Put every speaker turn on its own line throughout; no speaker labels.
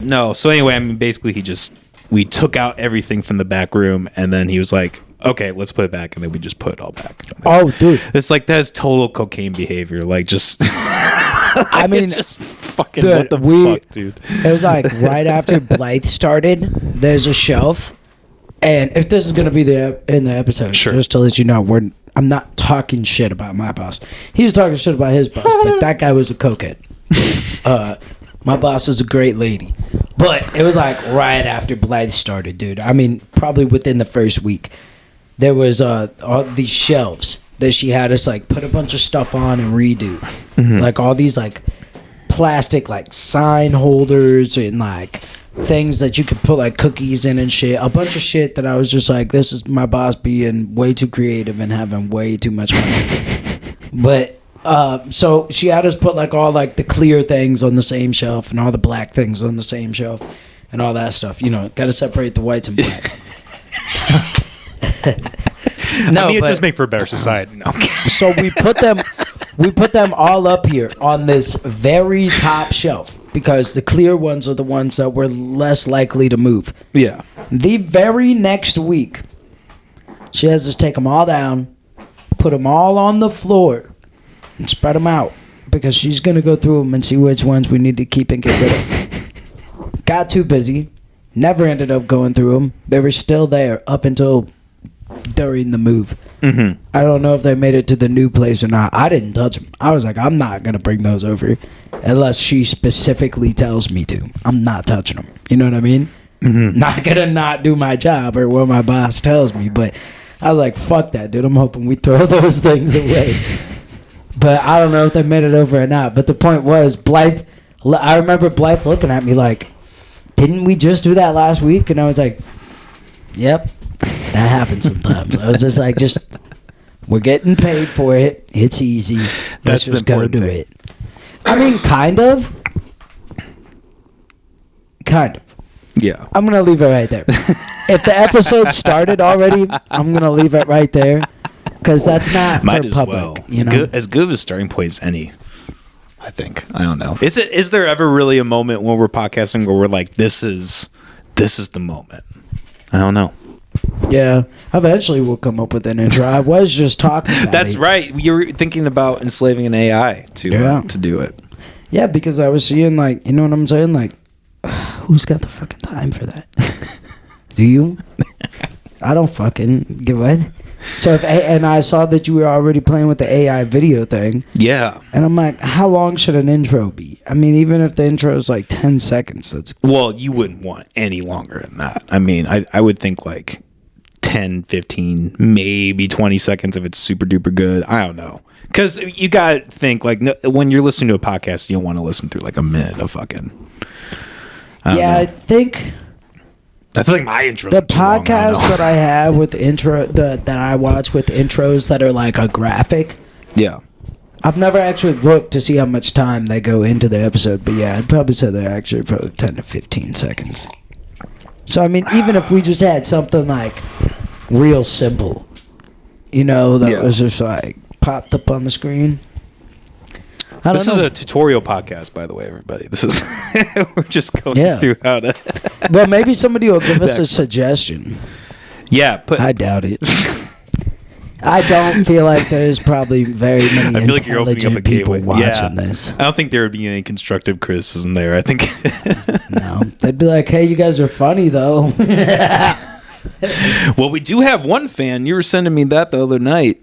No, so anyway, I mean, basically we took out everything from the back room, and then he was like, okay, let's put it back, and then we just put it all back.
Oh, dude.
It's like, that's total cocaine behavior. Like, just...
I mean...
just fucking, dude, what the fuck, dude?
It was like, right after Blythe started, there's a shelf, and if this is going to be in the episode,
sure.
Just to let you know, I'm not talking shit about my boss. He was talking shit about his boss, but that guy was a cokehead. My boss is a great lady. But it was like right after Blythe started, dude. I mean, probably within the first week. There was all these shelves that she had us like put a bunch of stuff on and redo. Mm-hmm. Like all these like plastic like sign holders and like things that you could put like cookies in and shit. A bunch of shit that I was just like, this is my boss being way too creative and having way too much money. But so she had us put like all like the clear things on the same shelf and all the black things on the same shelf and all that stuff. You know, got to separate the whites and blacks.
No, I mean, it does make for a better society. No.
So we put them all up here on this very top shelf because the clear ones are the ones that were less likely to move.
Yeah.
The very next week, she has us take them all down, put them all on the floor, and spread them out because she's going to go through them and see which ones we need to keep and get rid of. Got too busy. Never ended up going through them. They were still there up until during the move. Mm-hmm. I don't know if they made it to the new place or not. I didn't touch them. I was like, I'm not going to bring those over unless she specifically tells me to. I'm not touching them. You know what I mean? Mm-hmm. Not going to not do my job or what my boss tells me. But I was like, fuck that, dude. I'm hoping we throw those things away. But I don't know if they made it over or not. But the point was, Blythe, I remember Blythe looking at me like, didn't we just do that last week? And I was like, yep, that happens sometimes. I was just like, we're getting paid for it. It's easy. Let's just go do it. I mean, kind of.
Yeah.
I'm going to leave it right there. If the episode started already, I'm going to leave it right there. Because that's not
Might
for
as
public.
well.
You know?
As good of a starting point as any, I think. I don't know. Is there ever really a moment when we're podcasting where we're like, this is the moment? I don't know.
Yeah. Eventually we'll come up with an intro. I was just talking about
That's right. You were thinking about enslaving an AI to do it.
Yeah, because I was seeing like, you know what I'm saying? Like, who's got the fucking time for that? Do you? I don't fucking give a... So and I saw that you were already playing with the AI video thing.
Yeah.
And I'm like, how long should an intro be? I mean, even if the intro is like 10 seconds, that's...
Well, you wouldn't want any longer than that. I mean, I would think like 10, 15, maybe 20 seconds if it's super duper good. I don't know. Because you got to think, like, when you're listening to a podcast, you don't want to listen through like a minute of fucking...
I think...
I feel like my intro.
The podcast that I have with intro that I watch with intros that are like a graphic.
Yeah.
I've never actually looked to see how much time they go into the episode, but yeah, I'd probably say they're actually probably 10 to 15 seconds. So I mean, even if we just had something like real simple, you know, that was just like popped up on the screen.
This is a tutorial podcast, by the way, everybody. This is we're just going through how to.
Well, maybe somebody will give us a suggestion.
Yeah,
I doubt it. I don't feel like there's probably very many
I feel like you're opening up a
people
gateway.
watching this.
I don't think there would be any constructive criticism there. I think
no, they'd be like, "Hey, you guys are funny, though."
Well, we do have one fan. You were sending me that the other night.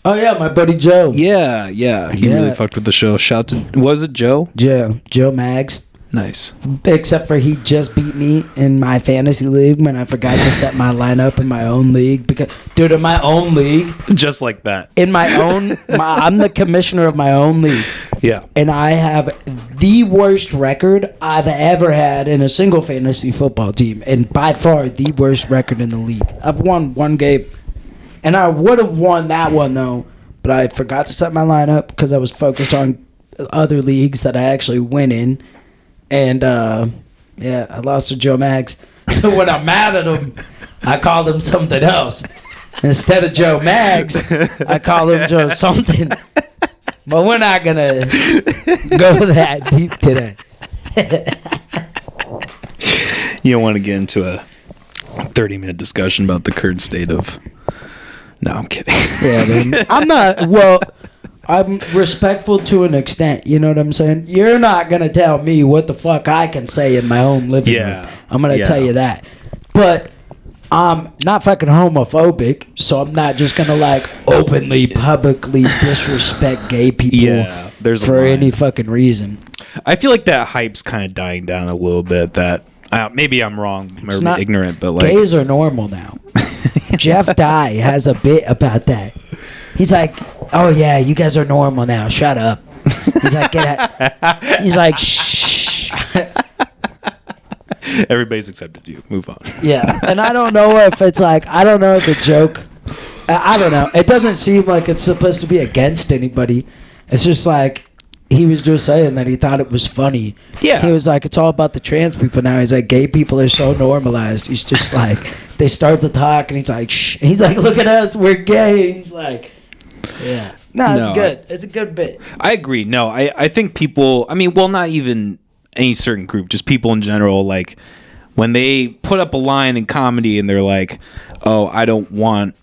Oh, yeah, my buddy Joe.
Yeah. He really fucked with the show. Shout to... Was it Joe?
Joe Mags.
Nice.
Except for he just beat me in my fantasy league when I forgot to set my lineup in my own league. Because, dude, in my own league...
Just like that.
In my own... I'm the commissioner of my own league.
Yeah.
And I have the worst record I've ever had in a single fantasy football team. And by far, the worst record in the league. I've won one game... And I would have won that one, though, but I forgot to set my lineup because I was focused on other leagues that I actually win in. And, I lost to Joe Mags. So when I'm mad at him, I call him something else. Instead of Joe Mags, I call him Joe something. But we're not going to go that deep today.
You don't want to get into a 30-minute discussion about the current state of... No, I'm kidding.
Yeah, man. I'm not... Well, I'm respectful to an extent. You know what I'm saying? You're not going to tell me what the fuck I can say in my own living room. I'm going to tell you that. But I'm not fucking homophobic, so I'm not just going to, like, openly, publicly disrespect gay people for any fucking reason.
I feel like that hype's kind of dying down a little bit. That maybe I'm wrong, I'm ignorant, but like
gays are normal now. Jeff Dye has a bit about that. He's like, "Oh yeah, you guys are normal now. Shut up." He's like, he's like, "Shh."
Everybody's accepted you. Move on.
Yeah, and I don't know if it's like I don't know if the joke. I don't know. It doesn't seem like it's supposed to be against anybody. It's just like. He was just saying that he thought it was funny.
Yeah.
He was like, it's all about the trans people now. He's like, gay people are so normalized. He's just like, they start to talk, and he's like, shh. And he's like, look at us, we're gay. And he's like, yeah. No, it's good. It's a good bit.
I agree. No, I think people, I mean, well, not even any certain group, just people in general, like, when they put up a line in comedy and they're like, oh, I don't want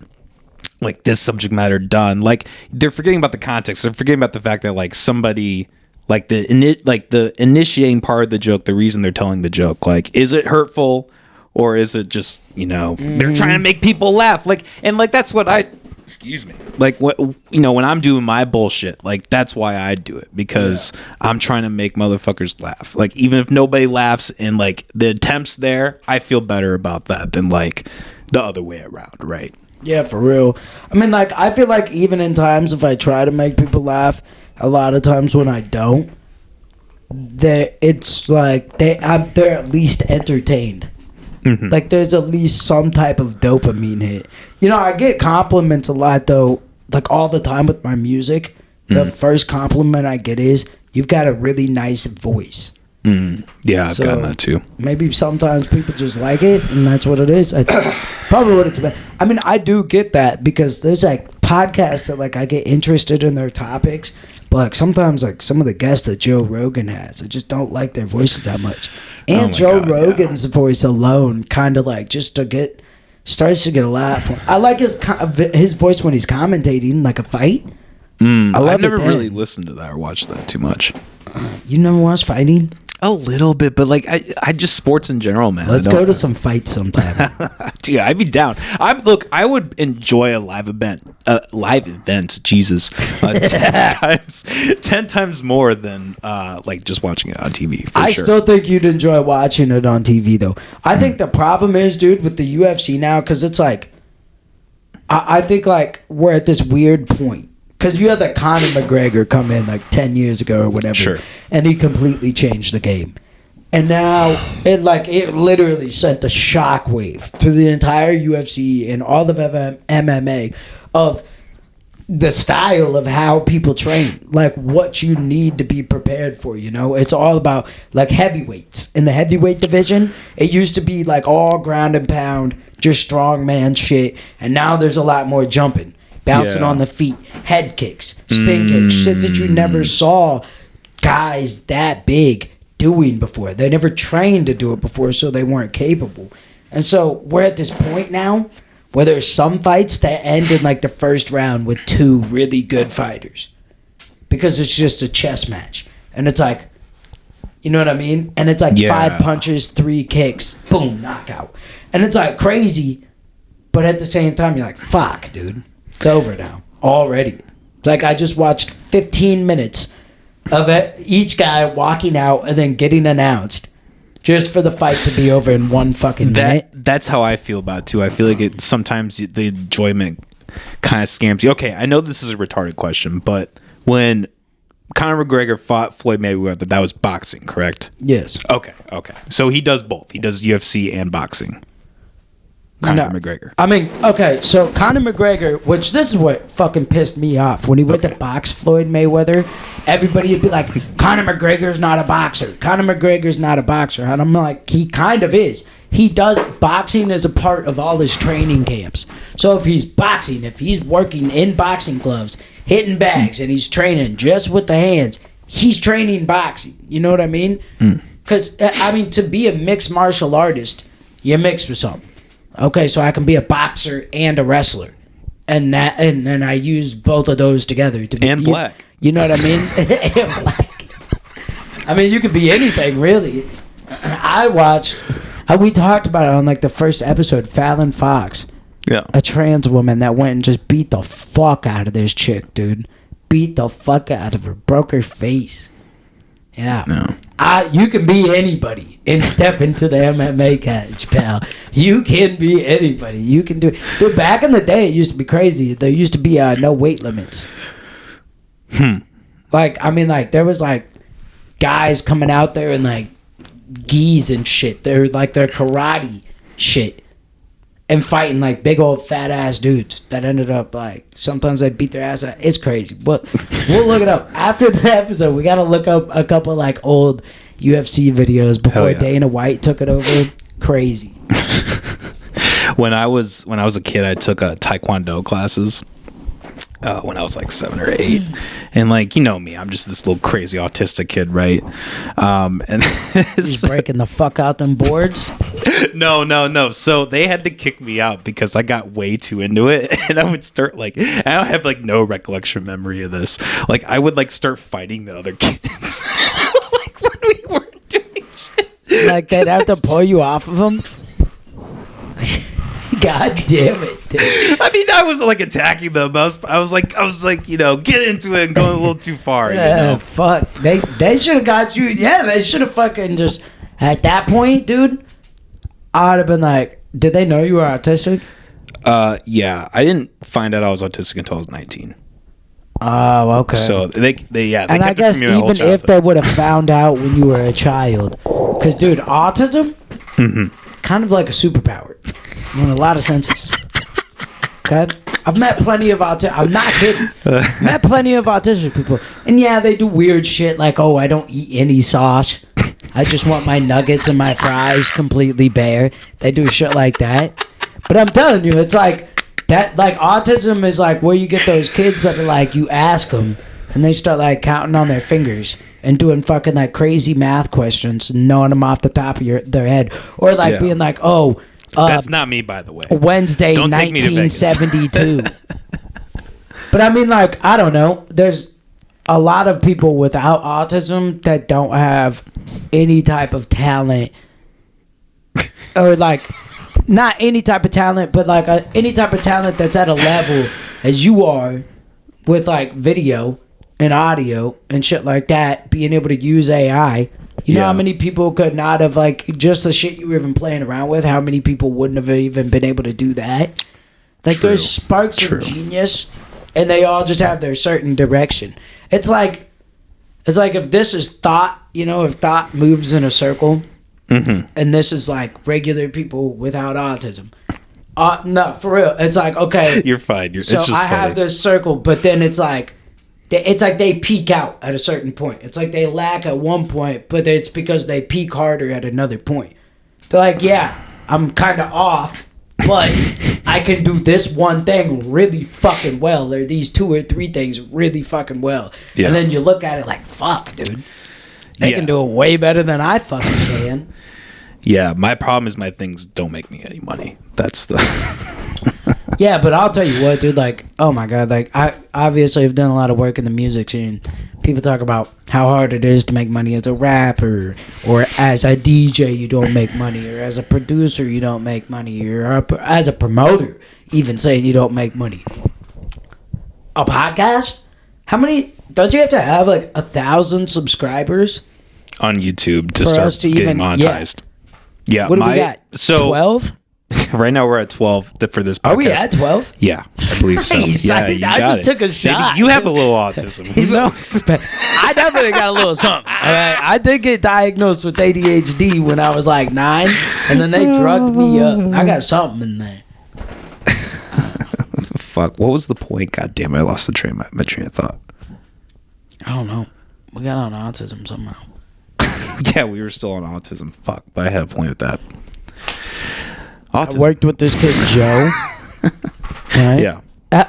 like this subject matter done, like they're forgetting about the context. They're forgetting about the fact that like somebody like the initiating part of the joke, the reason they're telling the joke, like is it hurtful or is it just, you know, they're trying to make people laugh, like, and like that's what excuse me, like what, you know, when I'm doing my bullshit, like that's why I do it, because I'm trying to make motherfuckers laugh. Like even if nobody laughs and like the attempts there, I feel better about that than like the other way around, right?
Yeah, for real. I mean, like, I feel like even in times if I try to make people laugh, a lot of times when I don't, it's like they're at least entertained. Mm-hmm. Like, there's at least some type of dopamine hit. You know, I get compliments a lot, though, like, all the time with my music. The first compliment I get is, you've got a really nice voice.
Yeah, I've gotten that too.
Maybe sometimes people just like it, and that's what it is. Probably what it's about. I mean, I do get that because there's like podcasts that like I get interested in their topics, but like sometimes like some of the guests that Joe Rogan has, I just don't like their voices that much. And Joe Rogan's voice alone, kind of like just starts to get a laugh. I like his voice when he's commentating like a fight.
I've never really listened to that or watched that too much.
You never watched fighting?
A little bit, but like I just sports in general, man.
Let's go to some fights sometime.
Dude, I'd be down. I would enjoy a live event. Jesus, 10 times more than like just watching it on TV. I
still think you'd enjoy watching it on TV, though. I think the problem is, dude, with the UFC now, because it's like, I think like we're at this weird point. Because you had that Conor McGregor come in like 10 years ago or whatever, and he completely changed the game. And now it literally sent a shockwave through the entire UFC and all of MMA of the style of how people train, like what you need to be prepared for. You know, it's all about like heavyweights. In the heavyweight division, it used to be like all ground and pound, just strongman shit, and now there's a lot more jumping. Bouncing on the feet, head kicks, spin kicks, shit that you never saw guys that big doing before. They never trained to do it before, so they weren't capable. And so we're at this point now where there's some fights that end in like the first round with two really good fighters because it's just a chess match. And it's like, you know what I mean? And it's like 5 punches, 3 kicks, boom, knockout. And it's like crazy, but at the same time, you're like, fuck, dude. It's over now. Already. Like, I just watched 15 minutes of it, each guy walking out and then getting announced just for the fight to be over in one fucking minute.
That's how I feel about it, too. I feel like sometimes the enjoyment kind of scams you. Okay, I know this is a retarded question, but when Conor McGregor fought Floyd Mayweather, that was boxing, correct?
Yes.
Okay. So he does both. He does UFC and boxing. Conor McGregor.
I mean, okay, so Conor McGregor, which this is what fucking pissed me off. When he went to box Floyd Mayweather, everybody would be like, Conor McGregor's not a boxer. Conor McGregor's not a boxer. And I'm like, he kind of is. He does boxing as a part of all his training camps. So if he's boxing, if he's working in boxing gloves, hitting bags, and he's training just with the hands, he's training boxing. You know what I mean? Because, I mean, to be a mixed martial artist, you're mixed with something. Okay, so I can be a boxer and a wrestler. And then I use both of those together. To be,
And black.
You know what I mean? And black. I mean, you could be anything, really. We talked about it on like the first episode, Fallon Fox.
Yeah.
A trans woman that went and just beat the fuck out of this chick, dude. Beat the fuck out of her. Broke her face. Yeah.
No.
You can be anybody and step into the MMA cage, pal. You can be anybody. You can do it. Dude, back in the day, it used to be crazy. There used to be no weight limits. Like, I mean, like, there was, like, guys coming out there and, like, gis and shit. They're, like, their karate shit. And fighting, like, big old fat-ass dudes that ended up, like, sometimes they beat their ass out. It's crazy. But we'll look it up. After the episode, we got to look up a couple, like, old UFC videos before Dana White took it over. Crazy.
When I was a kid, I took Taekwondo classes. When I was like 7 or 8, and like, you know me, I'm just this little crazy autistic kid, right? And
he's breaking the fuck out them boards.
No. So they had to kick me out because I got way too into it, and I would start like, I don't have like no recollection memory of this. Like I would like start fighting the other kids, like when we weren't doing shit.
Like they'd have to pull you off of them. God damn it, dude.
I mean, I was like attacking them. I was like, you know, get into it and going a little too far.
Yeah,
you know?
fuck. They should have got you. Yeah, they should have fucking just at that point, dude. I'd have been like, did they know you were autistic?
Yeah, I didn't find out I was autistic until I was 19.
Oh, okay.
So they
and I guess even if they would have found out when you were a child, because dude, autism, kind of like a superpower. In a lot of senses. Okay? I've met plenty of I'm not kidding. Met plenty of autistic people. And yeah, they do weird shit like, oh, I don't eat any sauce. I just want my nuggets and my fries completely bare. They do shit like that. But I'm telling you, it's like that, like autism is like where you get those kids that are like, you ask them and they start like counting on their fingers and doing fucking like crazy math questions and knowing them off the top of their head. Or like being like, oh,
that's not me, by the way.
Wednesday, 1972. But I mean, like, I don't know. There's a lot of people without autism that don't have any type of talent. Or, like, not any type of talent, but, like, any type of talent that's at a level as you are with, like, video and audio and shit like that, being able to use AI. You know how many people could not have, like, just the shit you were even playing around with, how many people wouldn't have even been able to do that? Like, there's sparks of genius, and they all just have their certain direction. It's like if this is thought, you know, if thought moves in a circle, and this is, like, regular people without autism. No, for real. It's like, okay.
You're fine.
So
it's just
I have this circle, but then it's like they peak out at a certain point. It's like they lack at one point, but it's because they peak harder at another point. They're like, yeah, I'm kind of off, but I can do this one thing really fucking well, or these 2 or 3 things really fucking well. Yeah. And then you look at it like, fuck, dude. They can do it way better than I fucking can.
Yeah, my problem is my things don't make me any money. That's the...
Yeah, but I'll tell you what, dude, like, oh my God, like, I obviously have done a lot of work in the music scene. People talk about how hard it is to make money as a rapper, or as a DJ you don't make money, or as a producer you don't make money, or as a promoter even saying you don't make money. A podcast? How many, don't you have to have like 1,000 subscribers?
On YouTube to start getting monetized. Yeah.
What do we got? 12?
Right now we're at 12 for this podcast.
Are we at 12?
Yeah, I believe so.
Nice.
Yeah,
I just took a shot.
Maybe you have a little autism. Who knows?
I definitely got a little something. Okay? I did get diagnosed with ADHD when I was like 9, and then they drugged me up. I got something in there.
Fuck, what was the point? God damn, I lost my train of thought.
I don't know. We got on autism somehow.
Yeah, we were still on autism. Fuck, but I had a point with that. Autism.
I worked with this kid, Joe. Right?
Yeah.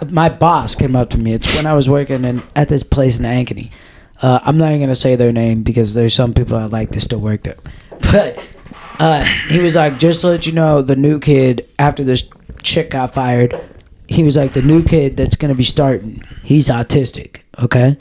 My boss came up to me. It's when I was working at this place in Ankeny. I'm not even gonna say their name because there's some people I like that still work there. But he was like, just to let you know, the new kid after this chick got fired, he was like, the new kid that's gonna be starting, he's autistic. Okay,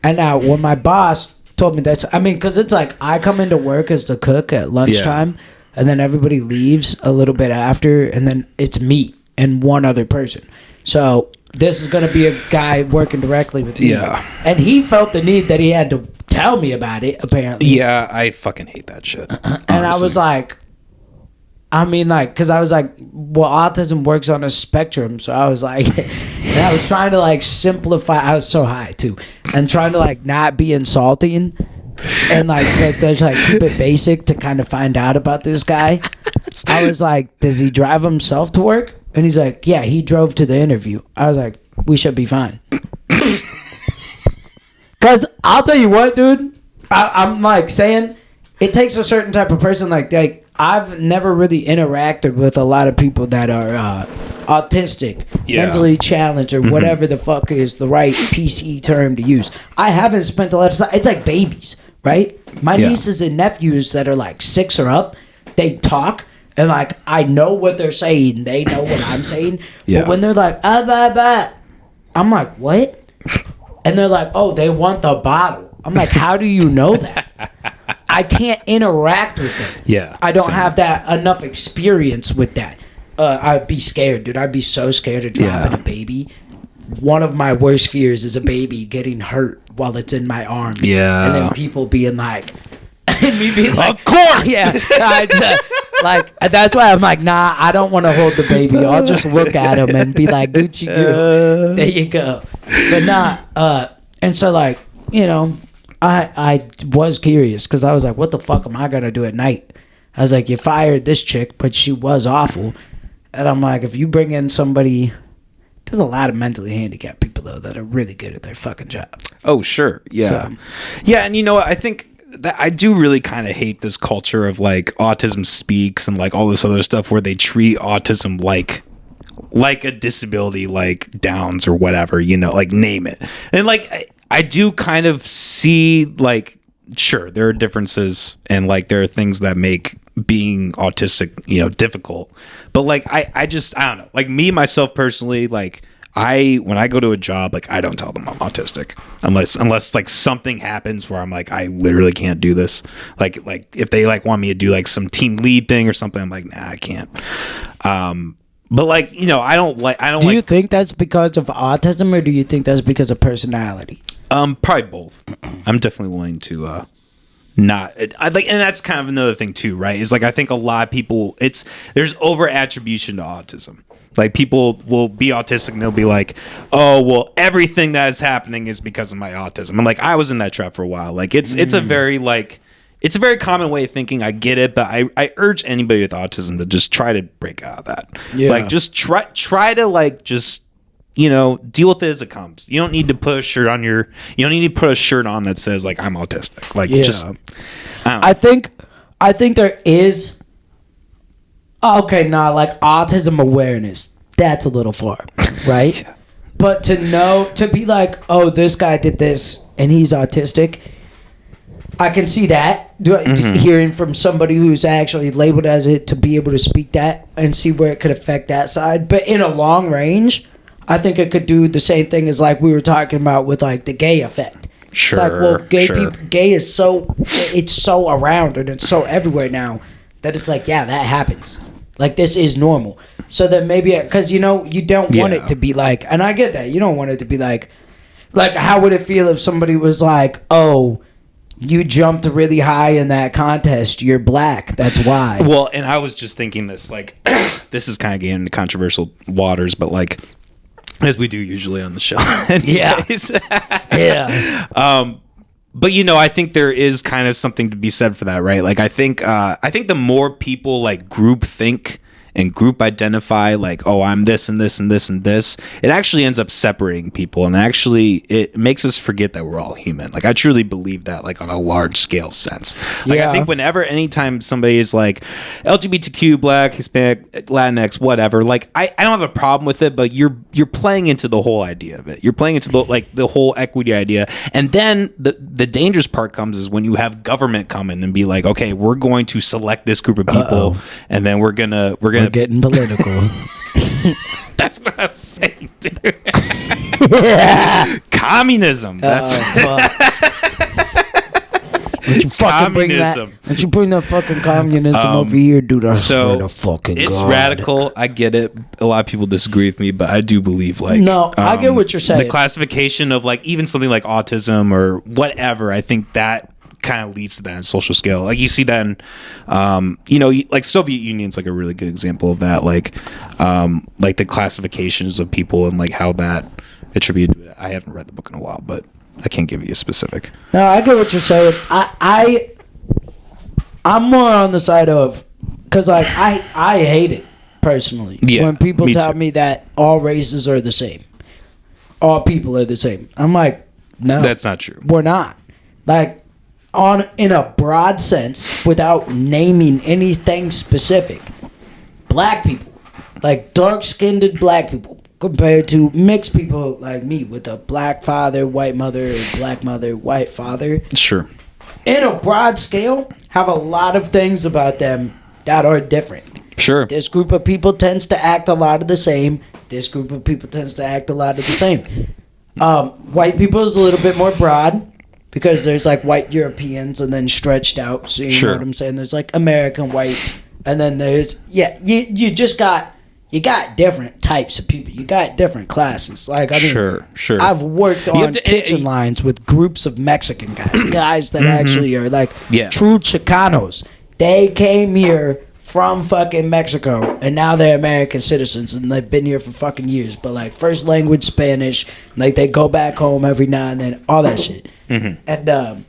and now when my boss told me that's, I mean, because it's like I come into work as the cook at lunchtime, and then everybody leaves a little bit after, and then it's me and one other person. So this is going to be a guy working directly with me. Yeah. And he felt the need that he had to tell me about it, apparently.
Yeah, I fucking hate that shit.
And I was like, I mean, like, because I was like, well, autism works on a spectrum. So I was like, and I was trying to, like, simplify. I was so high, too. And trying to, like, not be insulting. And, like there's, like, keep it basic to kind of find out about this guy. I was like, does he drive himself to work? And he's like, yeah, he drove to the interview. I was like, we should be fine. Because I'll tell you what, dude. I'm like saying it takes a certain type of person. Like I've never really interacted with a lot of people that are autistic, mentally challenged, or whatever the fuck is the right PC term to use. I haven't spent a lot of time. It's like babies, right? My nieces and nephews that are like 6 or up, they talk. And, like, I know what they're saying. They know what I'm saying. But when they're like, I'm like, what? And they're like, oh, they want the bottle. I'm like, how do you know that? I can't interact with them.
Yeah.
I don't have that enough experience with that. I'd be scared, dude. I'd be so scared of dropping a baby. One of my worst fears is a baby getting hurt while it's in my arms.
Yeah.
And then people being like, and me being like,
of course.
Yeah. Like, that's why I'm like, nah, I don't want to hold the baby. I'll just look at him and be like, Gucci girl. There you go. But nah, and so, like, you know, I was curious because I was like, what the fuck am I going to do at night? I was like, you fired this chick, but she was awful. And I'm like, if you bring in somebody, there's a lot of mentally handicapped people, though, that are really good at their fucking job.
Oh, sure. Yeah. So, yeah, and you know what? I think that I do really kind of hate this culture of like autism speaks and like all this other stuff where they treat autism like a disability, like Downs or whatever, you know, like name it. And like I do kind of see, like, sure, there are differences and like there are things that make being autistic, you know, difficult. But like I don't know, like me myself personally, like when I go to a job, like I don't tell them I'm autistic unless like something happens where I'm like, I literally can't do this. Like if they like want me to do like some team lead thing or something, I'm like, nah, I can't. But like, you know, I don't. Do
you think that's because of autism or do you think that's because of personality?
Probably both. I'm definitely willing to not. I like, and that's kind of another thing too, right? Is like I think a lot of people, there's over attribution to autism. Like people will be autistic and they'll be like, oh, well, everything that is happening is because of my autism. And like, I was in that trap for a while. Like it's a very common way of thinking. I get it, but I urge anybody with autism to just try to break out of that. Yeah. Like just try to like, just, you know, deal with it as it comes. You don't need to put a shirt on you don't need to put a shirt on that says like, I'm autistic. Like just,
I think there is, okay, like autism awareness, that's a little far, right? Yeah. But to be like, oh, this guy did this and he's autistic, I can see that. Hearing from somebody who's actually labeled as it, to be able to speak that and see where it could affect that side. But in a long range, I think it could do the same thing as like we were talking about with like the gay effect. Sure, it's like, well, gay is it's so around and it's so everywhere now that it's like, yeah, that happens. Like, this is normal. So then maybe, because, you know, you don't want it to be like, and I get that, you don't want it to be like, how would it feel if somebody was like, oh, you jumped really high in that contest, you're black, that's why.
Well, and I was just thinking this, like, this is kind of getting into controversial waters, but like, as we do usually on the show.
Yeah.
But, you know, I think there is kind of something to be said for that, right? Like, I think the more people like group think and group identify like, oh, I'm this and this and this and this, it actually ends up separating people, and actually it makes us forget that we're all human. Like I truly believe that, like on a large scale sense. Like I think anytime somebody is like LGBTQ, Black, Hispanic, Latinx, whatever, like I don't have a problem with it, but you're playing into the whole idea of it. You're playing into the whole equity idea, and then the dangerous part comes is when you have government come in and be like, okay, we're going to select this group of people, and then we're getting political. That's what I was saying, dude. Communism. That's
Don't you fucking bring that? Don't you bring that fucking communism over here, dude? I swear to fucking
it's
God.
radical. I get it. A lot of people disagree with me, but I do believe like
I get what you're saying.
The classification of like even something like autism or whatever, I think that kind of leads to that on social scale. Like you see that in like Soviet Union's like a really good example of that, like the classifications of people and like how that attributed to it. I haven't read the book in a while, but I can't give you a specific.
No, I get what you're saying. I'm more on the side of, because like I hate it personally when people tell me that all races are the same, all people are the same. I'm like, no,
that's not true.
We're not. Like in a broad sense, without naming anything specific, black people, like dark-skinned black people, compared to mixed people like me with a black father, white mother, or black mother, white father.
Sure.
In a broad scale, have a lot of things about them that are different.
Sure.
This group of people tends to act a lot of the same. This group of people tends to act a lot of the same. White people is a little bit more broad because there's like white Europeans and then stretched out. So you know what I'm saying? There's like American white, and then there's you just got. You got different types of people. You got different classes. Like I mean,
sure.
I've worked on kitchen lines with groups of Mexican guys that actually are like true Chicanos. They came here from fucking Mexico, and now they're American citizens, and they've been here for fucking years. But like first language Spanish, like they go back home every now and then, all that shit. And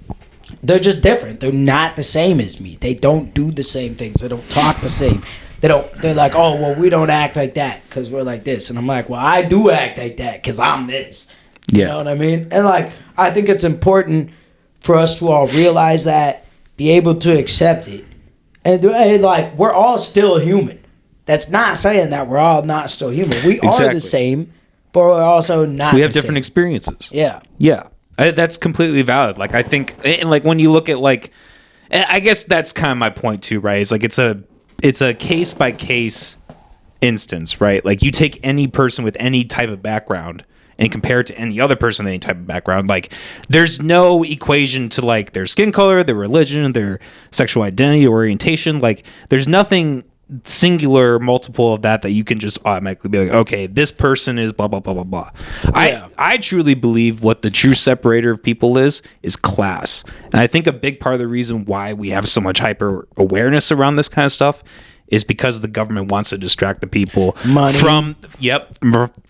they're just different. They're not the same as me. They don't do the same things. They don't talk the same. They're like, oh, well, we don't act like that because we're like this. And I'm like, well, I do act like that because I'm this. You know what I mean? And like, I think it's important for us to all realize that, be able to accept it. And like, we're all still human. That's not saying that we're all not still human. We are the same, but we're also not.
We have different experiences.
Yeah.
Yeah. That's completely valid. Like, I think, and like, when you look at like, I guess that's kind of my point too, right? It's like, it's a case by case instance, right? Like you take any person with any type of background and compare it to any other person with any type of background. Like there's no equation to like their skin color, their religion, their sexual identity, orientation. Like there's nothing singular, multiple of that you can just automatically be like, okay, this person is blah, blah, blah, blah, blah. I truly believe what the true separator of people is class. And I think a big part of the reason why we have so much hyper awareness around this kind of stuff is because the government wants to distract the people from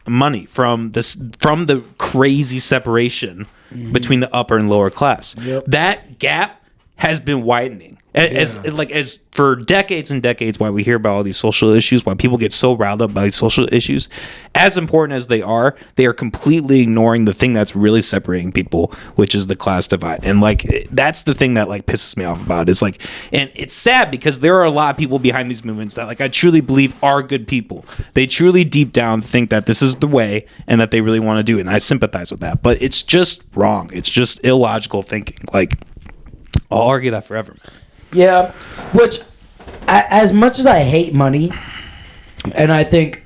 money, from the crazy separation between the upper and lower class. That gap has been widening. As for decades and decades, why we hear about all these social issues, why people get so riled up by these social issues, as important as they are completely ignoring the thing that's really separating people, which is the class divide. And like that's the thing that like pisses me off about it. It's like, and it's sad because there are a lot of people behind these movements that like I truly believe are good people. They truly deep down think that this is the way and that they really want to do it, and I sympathize with that. But it's just wrong. It's just illogical thinking. Like I'll argue that forever, man.
Yeah, which, as much as I hate money, and I think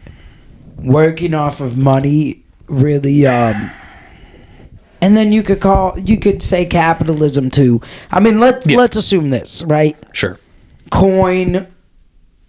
working off of money really, and then you could say capitalism too. I mean, let's assume this, right?
Sure.
Coin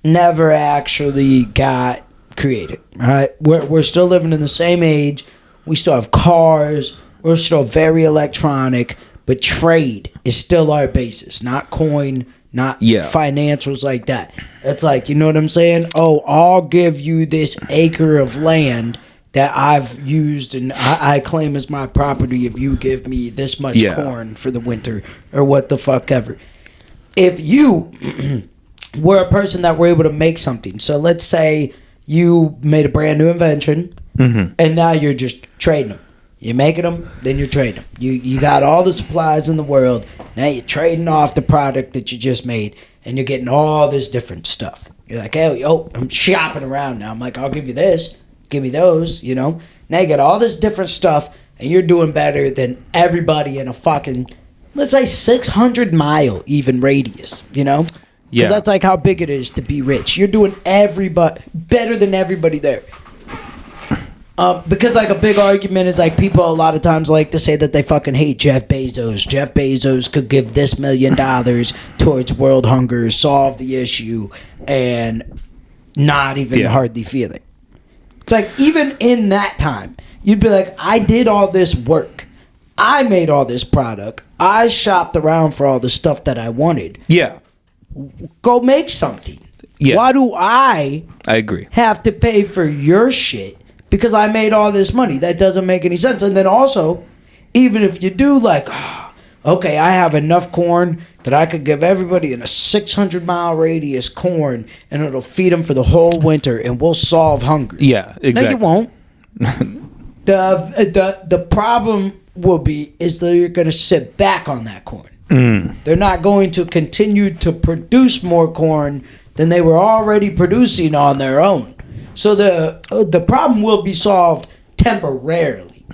never actually got created, right? We're still living in the same age. We still have cars. We're still very electronic. But trade is still our basis, not coin, not financials like that. It's like, you know what I'm saying? Oh, I'll give you this acre of land that I've used and I claim as my property if you give me this much corn for the winter or what the fuck ever. If you we're a person that we're able to make something. So let's say you made a brand new invention, and now you're just trading them. You're making them, then you're trading them. You got all the supplies in the world. Now you're trading off the product that you just made, and you're getting all this different stuff. You're like, hey, I'm shopping around now. I'm like, I'll give you this. Give me those, you know. Now you got all this different stuff, and you're doing better than everybody in a fucking, let's say, 600-mile even radius, you know? Because that's like how big it is to be rich. You're doing everybody better than everybody there. Because like a big argument is like people a lot of times like to say that they fucking hate Jeff Bezos. Jeff Bezos could give this $1 million towards world hunger, solve the issue, and not even hardly feel it. It's like even in that time, you'd be like, I did all this work. I made all this product. I shopped around for all the stuff that I wanted.
Yeah.
Go make something. Yeah. Why do I
agree.
Have to pay for your shit? Because I made all this money. That doesn't make any sense. And then also, even if you do like, okay, I have enough corn that I could give everybody in a 600-mile radius corn, and it'll feed them for the whole winter, and we'll solve hunger.
Yeah, exactly.
No, you won't. The problem will be is that you're going to sit back on that corn. They're not going to continue to produce more corn than they were already producing on their own. So the problem will be solved temporarily.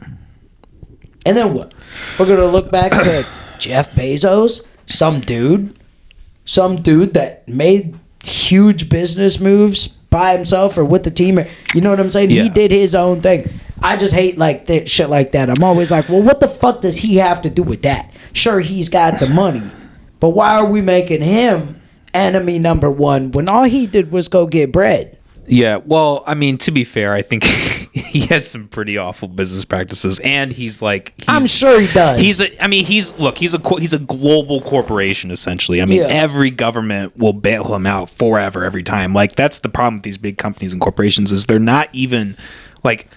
And then what? We're going to look back to Jeff Bezos, some dude that made huge business moves by himself or with the team. You know what I'm saying? Yeah. He did his own thing. I just hate like shit like that. I'm always like, well, what the fuck does he have to do with that? Sure, he's got the money, but why are we making him enemy number one when all he did was go get bread?
Yeah, well, I mean, to be fair, I think he has some pretty awful business practices, and
I'm sure he does.
He's a global corporation essentially. I mean, every government will bail him out forever every time. Like that's the problem with these big companies and corporations is they're not even like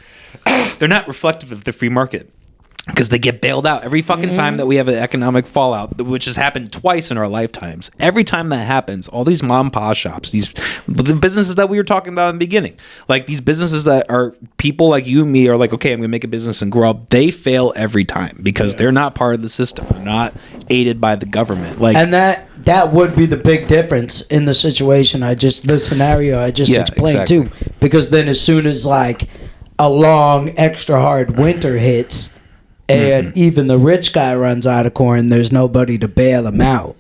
they're not reflective of the free market. Because they get bailed out every fucking time that we have an economic fallout, which has happened twice in our lifetimes. Every time that happens, all these mom and pop shops, the businesses that we were talking about in the beginning, like these businesses that are people like you and me are like, okay, I'm going to make a business and grow up. They fail every time because they're not part of the system. They're not aided by the government. Like,
and that would be the big difference in the situation the scenario I just explained too. Because then as soon as like a long, extra hard winter hits, and even the rich guy runs out of corn, there's nobody to bail him out.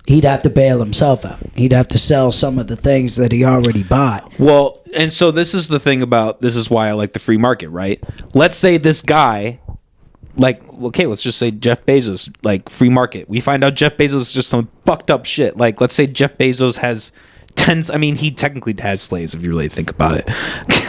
He'd have to bail himself out. He'd have to sell some of the things that he already bought.
Well, and so this is the thing about, this is why I like the free market, right? Let's say this guy, like, okay, let's just say Jeff Bezos, like free market. We find out Jeff Bezos is just some fucked up shit. Like, let's say Jeff Bezos has he technically has slaves if you really think about it,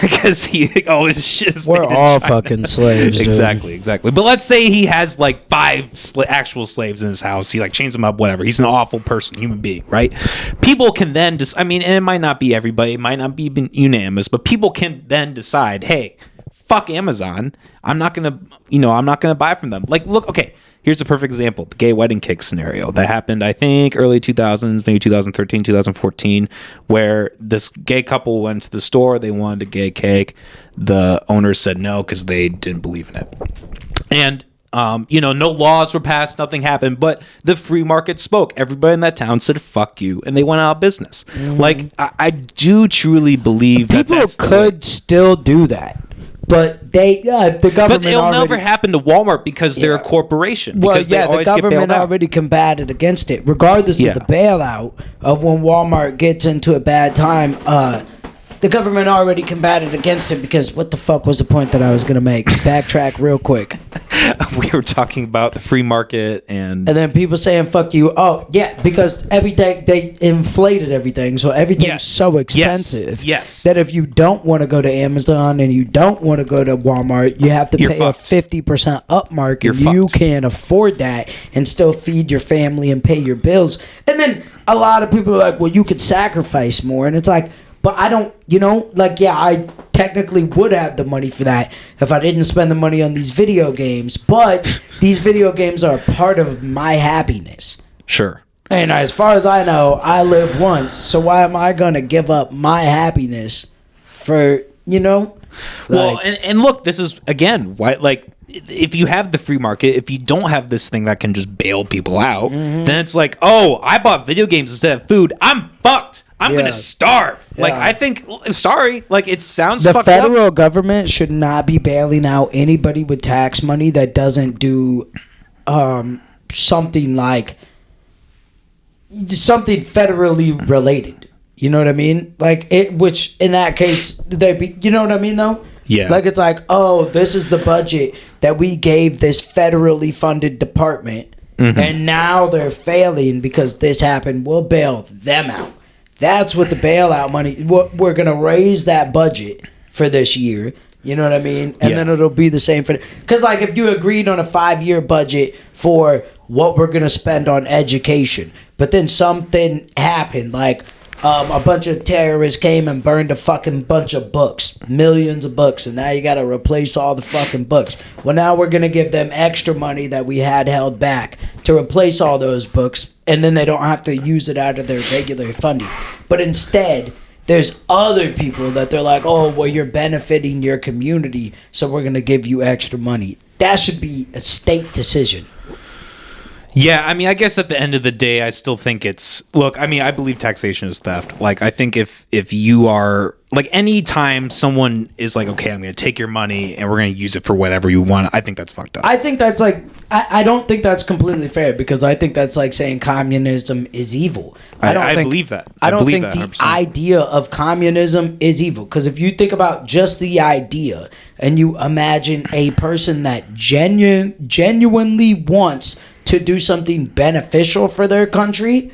because all his shit is
we're all fucking slaves, dude.
exactly. But let's say he has like 5 actual slaves in his house. He like chains them up, whatever. He's an awful person, human being, right? People can then just, and it might not be everybody, it might not be unanimous, but people can then decide, hey, fuck Amazon. I'm not gonna buy from them. Like, look, okay. Here's a perfect example, the gay wedding cake scenario that happened, I think, early 2000s, maybe 2013, 2014, where this gay couple went to the store. They wanted a gay cake. The owners said no because they didn't believe in it. And, no laws were passed. Nothing happened. But the free market spoke. Everybody in that town said, fuck you. And they went out of business. Like, I do truly believe that
people could still do that. But the government.
But it'll never happen to Walmart because they're a corporation.
Well, the government already combated against it, regardless of the bailout of when Walmart gets into a bad time. The government already combated against it because what the fuck was the point that I was going to make? Backtrack real quick.
We were talking about the free market and
then people saying fuck you. Oh yeah, because everything, they inflated everything, so everything's so expensive that if you don't want to go to Amazon and you don't want to go to Walmart, you have to pay a 50% upmark, and you can't afford that and still feed your family and pay your bills. And then a lot of people are like, well, you could sacrifice more, and it's like, but I don't, I technically would have the money for that if I didn't spend the money on these video games. But these video games are a part of my happiness.
Sure.
And as far as I know, I live once, so why am I gonna give up my happiness for, you know?
Well, and look, this is again why, like, if you have the free market, if you don't have this thing that can just bail people out, then it's like, oh, I bought video games instead of food. I'm fucked. I'm gonna starve.
Yeah.
Like, I think, sorry, like, it sounds
the
fucked
federal
up.
government should not be bailing out anybody with tax money that doesn't do something federally related. You know what I mean? Like, it, which in that case, they be, you know what I mean though?
Yeah.
Like, it's like, oh, this is the budget that we gave this federally funded department, and now they're failing because this happened. We'll bail them out. That's what the bailout money. We're gonna raise that budget for this year. You know what I mean? And then it'll be the same for, because like if you agreed on a 5-year budget for what we're gonna spend on education, but then something happened, like a bunch of terrorists came and burned a fucking bunch of books, millions of books, and now you got to replace all the fucking books. Well, now we're going to give them extra money that we had held back to replace all those books, and then they don't have to use it out of their regular funding. But instead, there's other people that they're like, oh, well, you're benefiting your community, so we're going to give you extra money. That should be a state decision.
Yeah, I mean, I guess at the end of the day, I still think it's... Look, I mean, I believe taxation is theft. Like, I think if you are... Like, any time someone is like, okay, I'm going to take your money and we're going to use it for whatever you want, I think that's fucked up.
I think that's like... I don't think that's completely fair, because I think that's like saying communism is evil.
I believe that.
I don't think
that
the
100%.
idea of communism is evil. Because if you think about just the idea and you imagine a person that genuinely wants to do something beneficial for their country,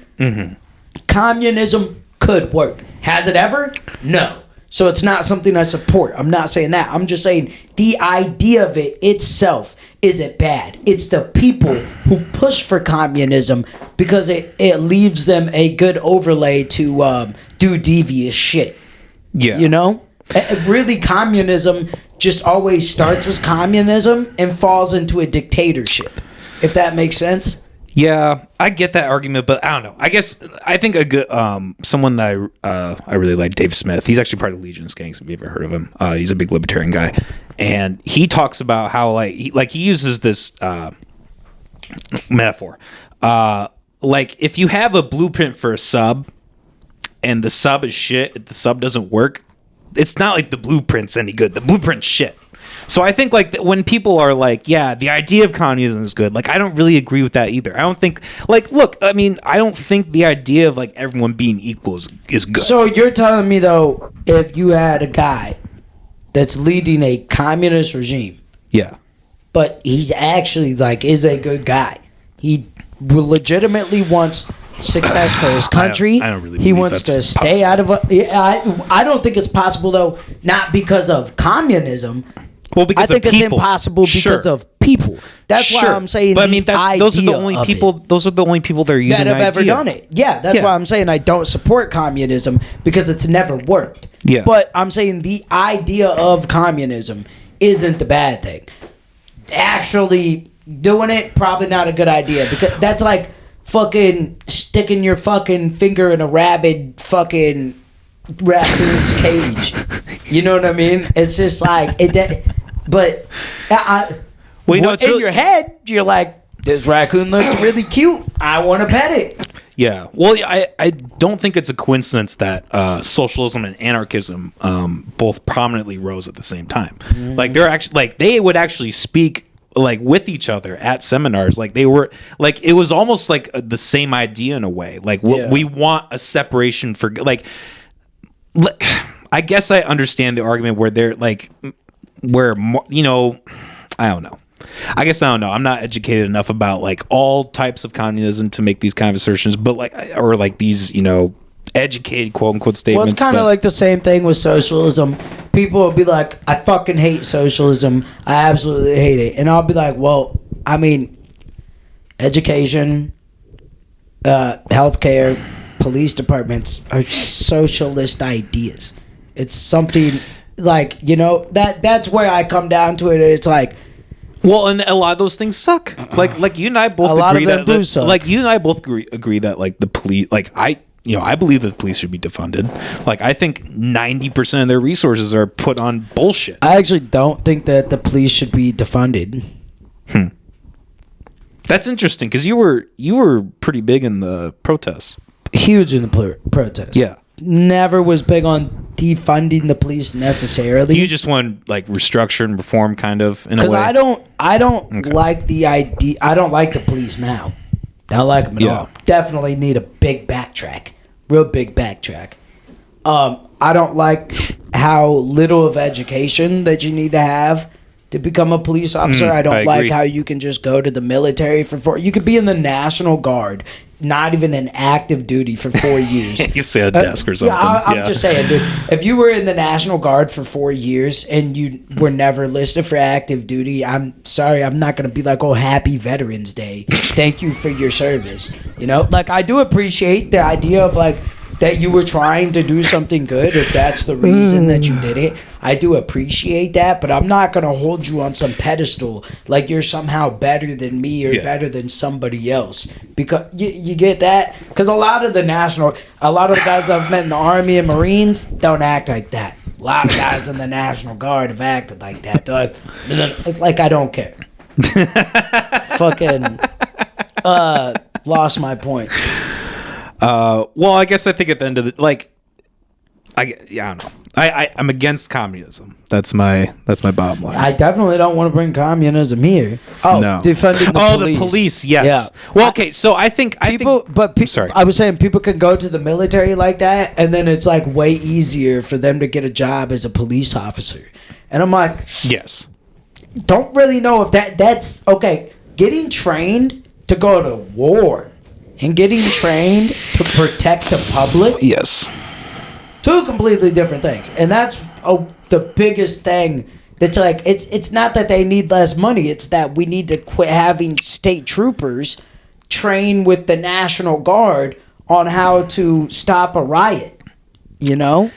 communism could work. Has it ever? No. So it's not something I support. I'm not saying that. I'm just saying the idea of it itself isn't bad. It's the people who push for communism because it leaves them a good overlay to do devious shit.
Yeah.
You know? Really, communism just always starts as communism and falls into a dictatorship. If that makes sense.
Yeah, I get that argument, but I don't know. I think a good someone that I really like, Dave Smith. He's actually part of Legion's gangs. If you ever heard of him, he's a big libertarian guy, and he talks about how he uses this metaphor. Like, if you have a blueprint for a sub, and the sub is shit, if the sub doesn't work, it's not like the blueprint's any good. The blueprint's shit. So I think like when people are like, yeah, the idea of communism is good. Like, I don't really agree with that either. I don't think look, I mean, I don't think the idea of like everyone being equal is good.
So you're telling me though, if you had a guy that's leading a communist regime,
yeah,
but he's actually like is a good guy, he legitimately wants success for his country.
I don't really
he
believe
wants to
that's
stay
possible.
out of I don't think it's possible though, not because of communism.
Well, because
I think
of
it's
people.
impossible because
Sure.
of people. That's why I'm saying.
But I mean, those are the only people. Those are the only people that are using
that have
the
ever
idea.
done it. Yeah, that's why I'm saying I don't support communism, because it's never worked.
Yeah.
But I'm saying the idea of communism isn't the bad thing. Actually doing it, probably not a good idea, because that's like fucking sticking your fucking finger in a rabid fucking raccoon's cage. You know what I mean? It's just like it. But
Well, you know,
in your head, you're like, this raccoon looks really cute. I want to pet it.
Yeah. Well, I don't think it's a coincidence that socialism and anarchism both prominently rose at the same time. Like, they're actually like they would actually speak like with each other at seminars. Like, they were like, it was almost like the same idea in a way. Like, we want a separation for like. I guess I understand the argument where they're like, where, you know, I don't know. I guess I don't know. I'm not educated enough about like all types of communism to make these kind of assertions, but like, or like these, you know, educated quote unquote statements.
Well, it's kind of like the same thing with socialism. People will be like, I fucking hate socialism. I absolutely hate it. And I'll be like, well, I mean, education, healthcare, police departments are socialist ideas. It's something like, you know, that's where I come down to it. It's like,
Well, and a lot of those things suck. Like you and I both agree that like you and I both agree that like the police, like I believe that the police should be defunded. Like I think 90% of their resources are put on bullshit.
I actually don't think that the police should be defunded.
That's interesting because you were pretty big in the protests.
Huge in the protests.
Yeah.
Never was big on defunding the police necessarily.
You just want like restructure and reform kind of in a way.
Because I don't like the idea. I don't like the police now. I don't like them at all. Definitely need a big backtrack. Real big backtrack. I don't like how little of education that you need to have to become a police officer. I don't like how you can just go to the military for 4. You could be in the National Guard, not even in active duty for 4 years.
You say a desk or something.
I'm just saying, dude. If you were in the National Guard for 4 years and you were never listed for active duty, I'm sorry, I'm not gonna be like, oh, happy Veterans Day. Thank you for your service. You know, like I do appreciate the idea of like that you were trying to do something good. If that's the reason that you did it, I do appreciate that. But I'm not gonna hold you on some pedestal like you're somehow better than me or better than somebody else. Because you get that? Because a lot of the guys I've met in the Army and Marines don't act like that. A lot of guys in the National Guard have acted like that. They're like I don't care. Fucking lost my point.
Well, I guess I think at the end of the I don't know. I'm against communism. That's my bottom line.
I definitely don't want to bring communism here. Oh, no. Defunding the police.
The police. Yes. Yeah. Well, okay. So I think sorry.
I was saying people can go to the military like that, and then it's like way easier for them to get a job as a police officer. And I'm like,
yes.
Don't really know if that's okay. Getting trained to go to war and getting trained to protect the public.
Yes.
2 completely different things. And that's the biggest thing. That's like, it's not that they need less money. It's that we need to quit having state troopers train with the National Guard on how to stop a riot. You know?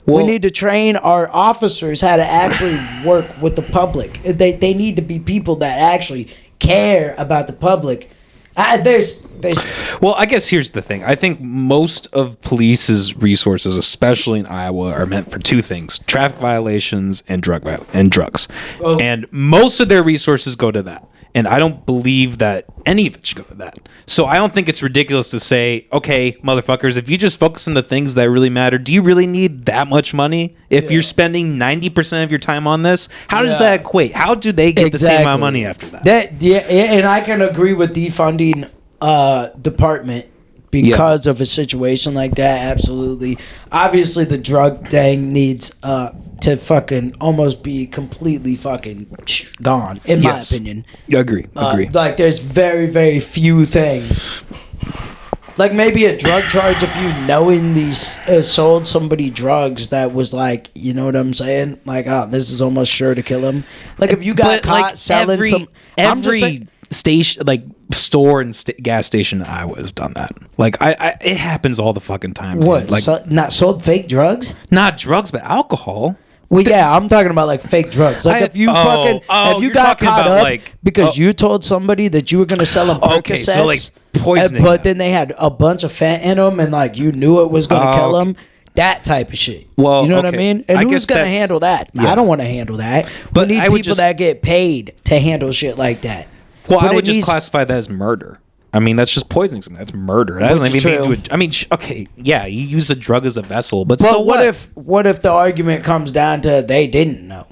Well, we need to train our officers how to actually work with the public. They need to be people that actually care about the public. Well,
I guess here's the thing. I think most of police's resources, especially in Iowa, are meant for 2 things: traffic violations and drugs. Oh. And most of their resources go to that. And I don't believe that any of it should go to that. So I don't think it's ridiculous to say, okay, motherfuckers, if you just focus on the things that really matter, do you really need that much money? If you're spending 90% of your time on this, how does that equate? How do they get the same amount of money after that?
And I can agree with defunding department because of a situation like that. Absolutely. Obviously, the drug thing needs to fucking almost be completely fucking gone, in my opinion.
Agree.
Like, there's very, very few things. Like, maybe a drug charge if you knowingly sold somebody drugs that was like, you know what I'm saying? Like, oh, this is almost sure to kill him. Like, if you got caught selling
every station, like store and gas station in Iowa has done that. Like, it happens all the fucking time.
What?
Dude. Like,
not sold fake drugs?
Not drugs, but alcohol.
Well, yeah, I'm talking about like fake drugs. Like if you got caught up like, because you told somebody that you were going to sell them Percocets,
so like poisoning,
but then they had a bunch of fat in them, and like you knew it was going to kill them. That type of shit. Well, you know what I mean? And who's going to handle that? Yeah. I don't want to handle that. But we need people that get paid to handle shit like that.
Well, I would just classify that as murder. I mean, that's just poisoning something. That's murder. That doesn't even mean I mean, okay, yeah, you use a drug as a vessel, but so
what if the argument comes down to they didn't know?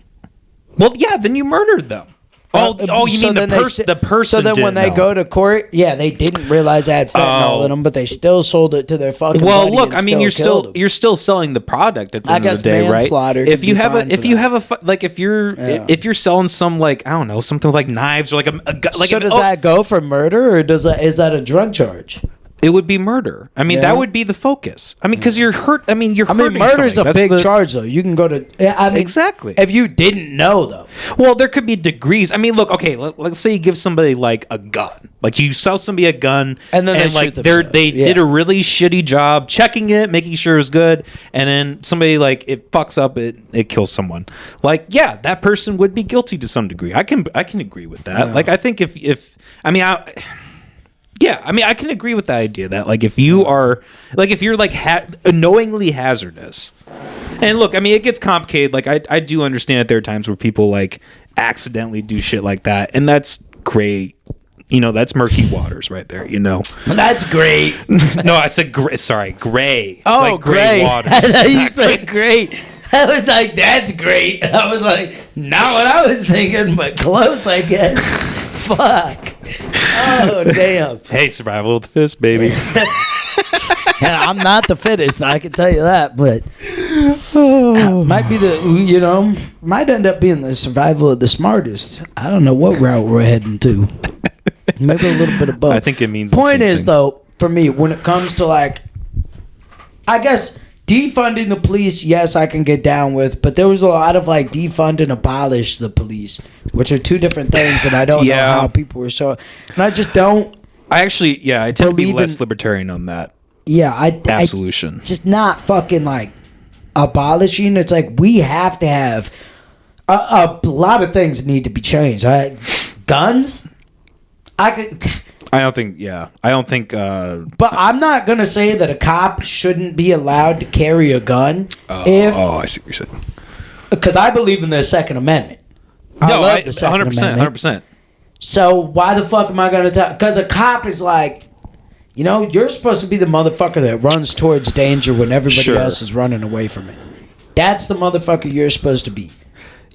Well, yeah, then you murdered them. You mean the person?
So then when they go to court, they didn't realize I had fentanyl in them, but they still sold it to their fucking.
Well, look, I mean, you're still selling the product at the end of the day, right? If you're selling some, like, I don't know, something like knives or like a
so does that go for murder or is that a drug charge?
It would be murder. I mean, that would be the focus. I mean, because you're hurt. I mean,
murder's a big charge, though. You can go to. I mean,
exactly.
If you didn't know, though.
Well, there could be degrees. I mean, look. Okay, let's say you give somebody like a gun. Like you sell somebody a gun,
and then
they did a really shitty job checking it, making sure it was good, and then somebody like it fucks up, it kills someone. Like, yeah, that person would be guilty to some degree. I can agree with that. Yeah. Like, I think if I mean I can agree with the idea that like if you're like knowingly hazardous, and look, I mean it gets complicated. Like I do understand that there are times where people like accidentally do shit like that, and that's great. You know, that's murky waters right there. You know,
that's great.
No, I said gray. Sorry, gray.
Oh,
like
gray
waters.
You said great. I was like, that's great. I was like, not what I was thinking, but close, I guess. Fuck. Oh, damn.
Hey, survival of the fittest, baby.
Yeah, I'm not the fittest, I can tell you that, but might be might end up being the survival of the smartest. I don't know what route we're heading to. Maybe a little bit of both.
I think it means
Point is, though, for me, when it comes to like, I guess defunding the police, yes, I can get down with, but there was a lot of like defund and abolish the police, which are two different things, and I don't know how people were so. And I just don't.
I tend to be less libertarian on that.
Yeah,
absolution.
Just not fucking like abolishing. It's like we have to have a lot of things need to be changed. Guns. I don't think. But I'm not gonna say that a cop shouldn't be allowed to carry a gun.
I see what you're saying.
Because I believe in the Second Amendment. I love the Second Amendment.
100%.
So why the fuck am I gonna tell? Because a cop is like, you're supposed to be the motherfucker that runs towards danger when everybody else is running away from it. That's the motherfucker you're supposed to be.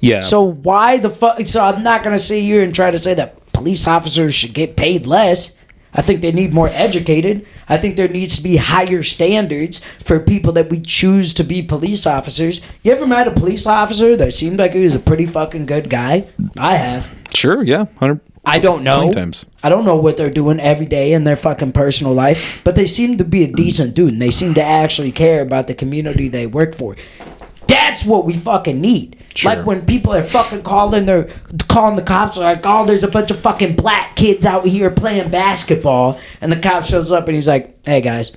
Yeah.
So why the fuck? So I'm not gonna sit here and try to say that police officers should get paid less. I think they need more educated. I think there needs to be higher standards for people that we choose to be police officers. You ever met a police officer that seemed like he was a pretty fucking good guy? I have.
Sure, yeah. 100.
I don't know.
Times.
I don't know what they're doing every day in their fucking personal life, but they seem to be a decent dude, and they seem to actually care about the community they work for. That's what we fucking need. Sure. Like when people are fucking calling the cops, like, oh, there's a bunch of fucking black kids out here playing basketball, and the cop shows up and he's like, hey guys,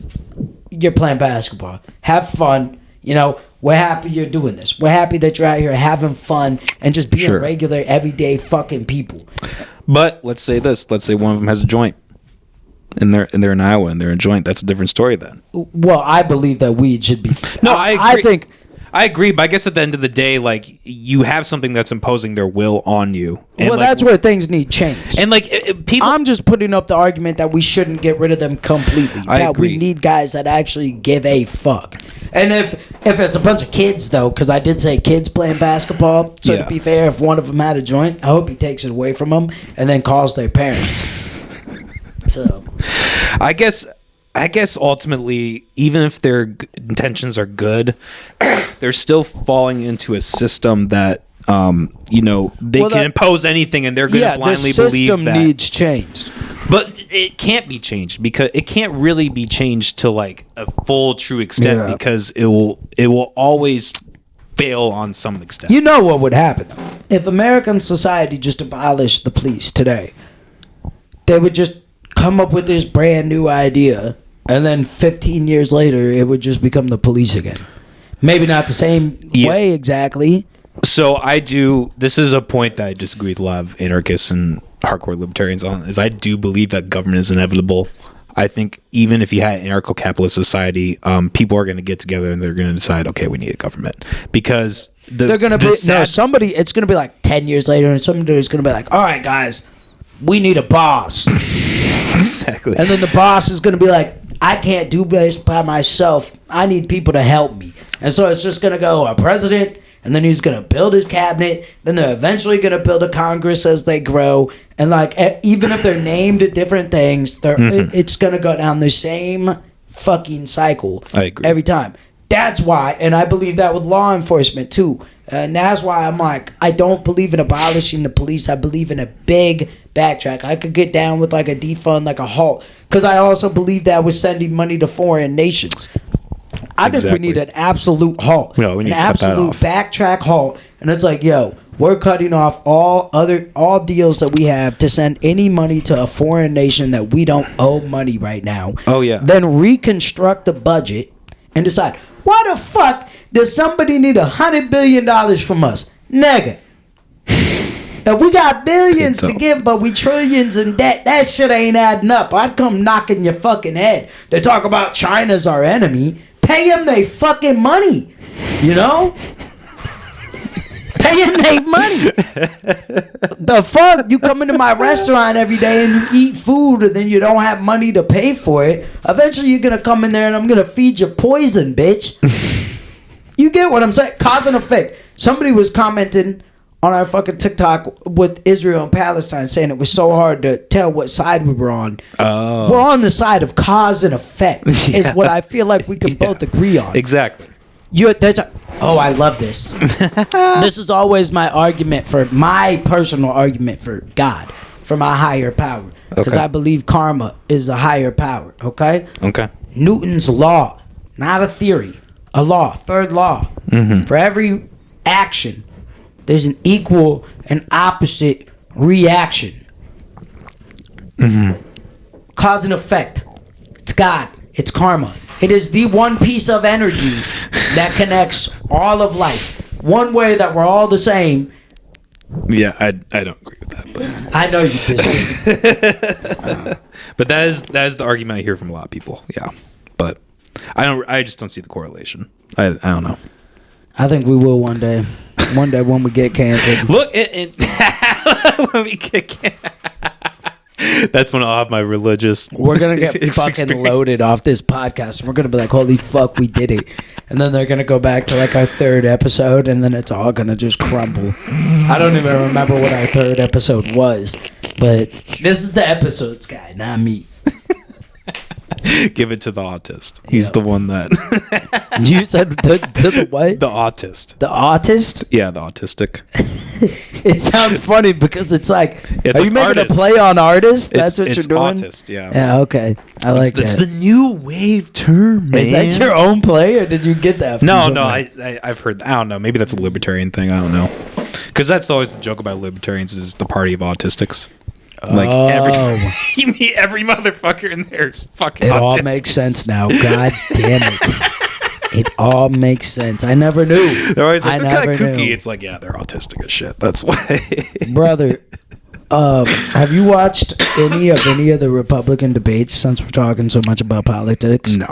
you're playing basketball. Have fun. We're happy you're doing this. We're happy that you're out here having fun and just being regular, everyday fucking people.
But let's say this. Let's say one of them has a joint. And they're in Iowa and they're in joint. That's a different story then.
Well, I believe that weed should be.
No, I agree, but I guess at the end of the day, like, you have something that's imposing their will on you.
And well, that's where things need change.
And like people,
I'm just putting up the argument that we shouldn't get rid of them completely.
I agree.
We need guys that actually give a fuck. And if it's a bunch of kids, though, because I did say kids playing basketball, so to be fair, if one of them had a joint, I hope he takes it away from them and then calls their parents. So,
I guess ultimately, even if their intentions are good, they're still falling into a system that, they can impose anything and they're going to blindly believe that.
The system needs changed.
But it can't be changed because it can't really be changed to like a full true extent because it will always fail on some extent.
You know what would happen though? If American society just abolished the police today, they would just come up with this brand new idea, and then 15 years later, it would just become the police again. Maybe not the same way exactly.
So this is a point that I disagree with a lot of anarchists and hardcore libertarians on, is I do believe that government is inevitable. I think even if you had an anarcho-capitalist society, people are going to get together and they're going to decide, okay, we need a government. Because
they're going to be, it's going to be like 10 years later, and somebody's going to be like, all right, guys, we need a boss.
Exactly.
And then the boss is going to be like, I can't do this by myself. I need people to help me. And so it's just going to go a president, and then he's going to build his cabinet. Then they're eventually going to build a Congress as they grow. And like, even if they're named different things, it's going to go down the same fucking cycle.
I agree.
Every time. That's why, and I believe that with law enforcement too. And that's why I'm like, I don't believe in abolishing the police. I believe in a big backtrack. I could get down with like a defund, like a halt, because I also believe that was sending money to foreign nations. I think we need an absolute halt,
No, we need
an
to cut that
absolute
off.
backtrack halt. And it's like, yo, we're cutting off all deals that we have to send any money to a foreign nation that we don't owe money right now.
Oh, yeah.
Then reconstruct the budget and decide, why the fuck does somebody need $100 billion from us? Nigga. If we got billions to give, but we trillions in debt, that shit ain't adding up. I'd come knocking your fucking head. They talk about China's our enemy. Pay them they fucking money. You know? Pay them they money. The fuck? You come into my restaurant every day and you eat food and then you don't have money to pay for it. Eventually you're going to come in there and I'm going to feed you poison, bitch. You get what I'm saying? Cause and effect. Somebody was commenting on our fucking TikTok with Israel and Palestine saying it was so hard to tell what side we were on.
Oh.
We're on the side of cause and effect is what I feel like we can both agree on.
Exactly.
I love this. This is always my personal argument for God, for my higher power. Because I believe karma is a higher power, okay?
Okay.
Newton's law, not a theory, a law, third law.
Mm-hmm.
For every action, there's an equal and opposite reaction.
Mm-hmm.
Cause and effect. It's God. It's karma. It is the one piece of energy that connects all of life. One way that we're all the same.
Yeah, I don't agree with that. But.
I know you disagree.
But that is the argument I hear from a lot of people. Yeah, but I just don't see the correlation. I don't know.
I think we will one day. One day when we get canceled.
Look, when we get canceled. That's when I'll have my religious.
We're gonna get fucking loaded off this podcast. We're gonna be like, "Holy fuck, we did it!" And then they're gonna go back to like our third episode, and then it's all gonna just crumble. I don't even remember what our third episode was, but this is the episodes guy, not me.
Give it to the autist. He's the one that.
You said to the what?
The autist.
The autist?
Yeah, the autistic.
It sounds funny because it's like,
it's
are
like
you making
artist.
a play on artist? That's what
it's
you're doing?
Autist, yeah.
Yeah, okay. I like that.
It's the new wave term, man.
Is that your own play or did you get that from
No,
somewhere?
I've heard. I don't know. Maybe that's a libertarian thing. I don't know. Because that's always the joke about libertarians is the party of autistics. Like you meet every motherfucker in there is fucking.
It
autistic.
all makes sense now. God damn it! It all makes sense. I never knew.
They're always like,
I
they're kind
never
of kooky.
knew.
It's like, yeah, they're autistic as shit. That's why.
Brother, have you watched any of the Republican debates? Since we're talking so much about politics,
No.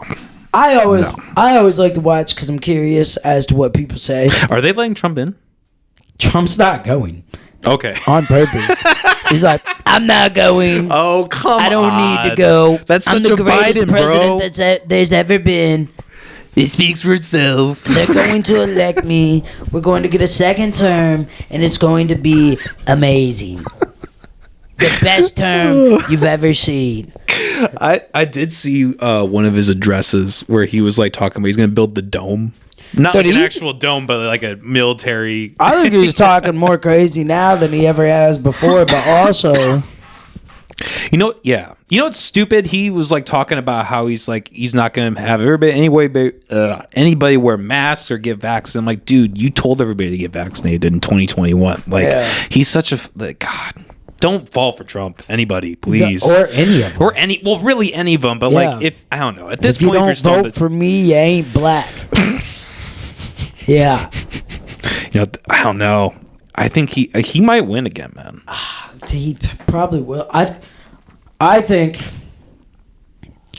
I always like to watch because I'm curious as to what people say.
Are they letting Trump in?
Trump's not going.
Okay.
On purpose. He's like, I'm not going.
Oh, come on.
I don't need to go.
That's
I'm
such
the
a
greatest
Biden, bro.
president there's ever been.
It speaks for itself.
They're going to elect me. We're going to get a second term, and it's going to be amazing. The best term you've ever seen.
I did see one of his addresses where he was like talking about he's going to build the dome. Not like an actual dome, but like a military.
I think he's talking more crazy now than he ever has before, but also...
You know, yeah. You know what's stupid? He was like talking about how he's not going to have anybody wear masks or get vaccinated. I'm like, dude, you told everybody to get vaccinated in 2021. Like, he's such a God. Don't fall for Trump, anybody, please.
Or any of them.
Or really any of them. But like, if I don't know, at this
if
point,
you
you're
don't vote for me, you ain't black. Yeah.
You know, I don't know. I think he might win again, man.
He probably will. I think.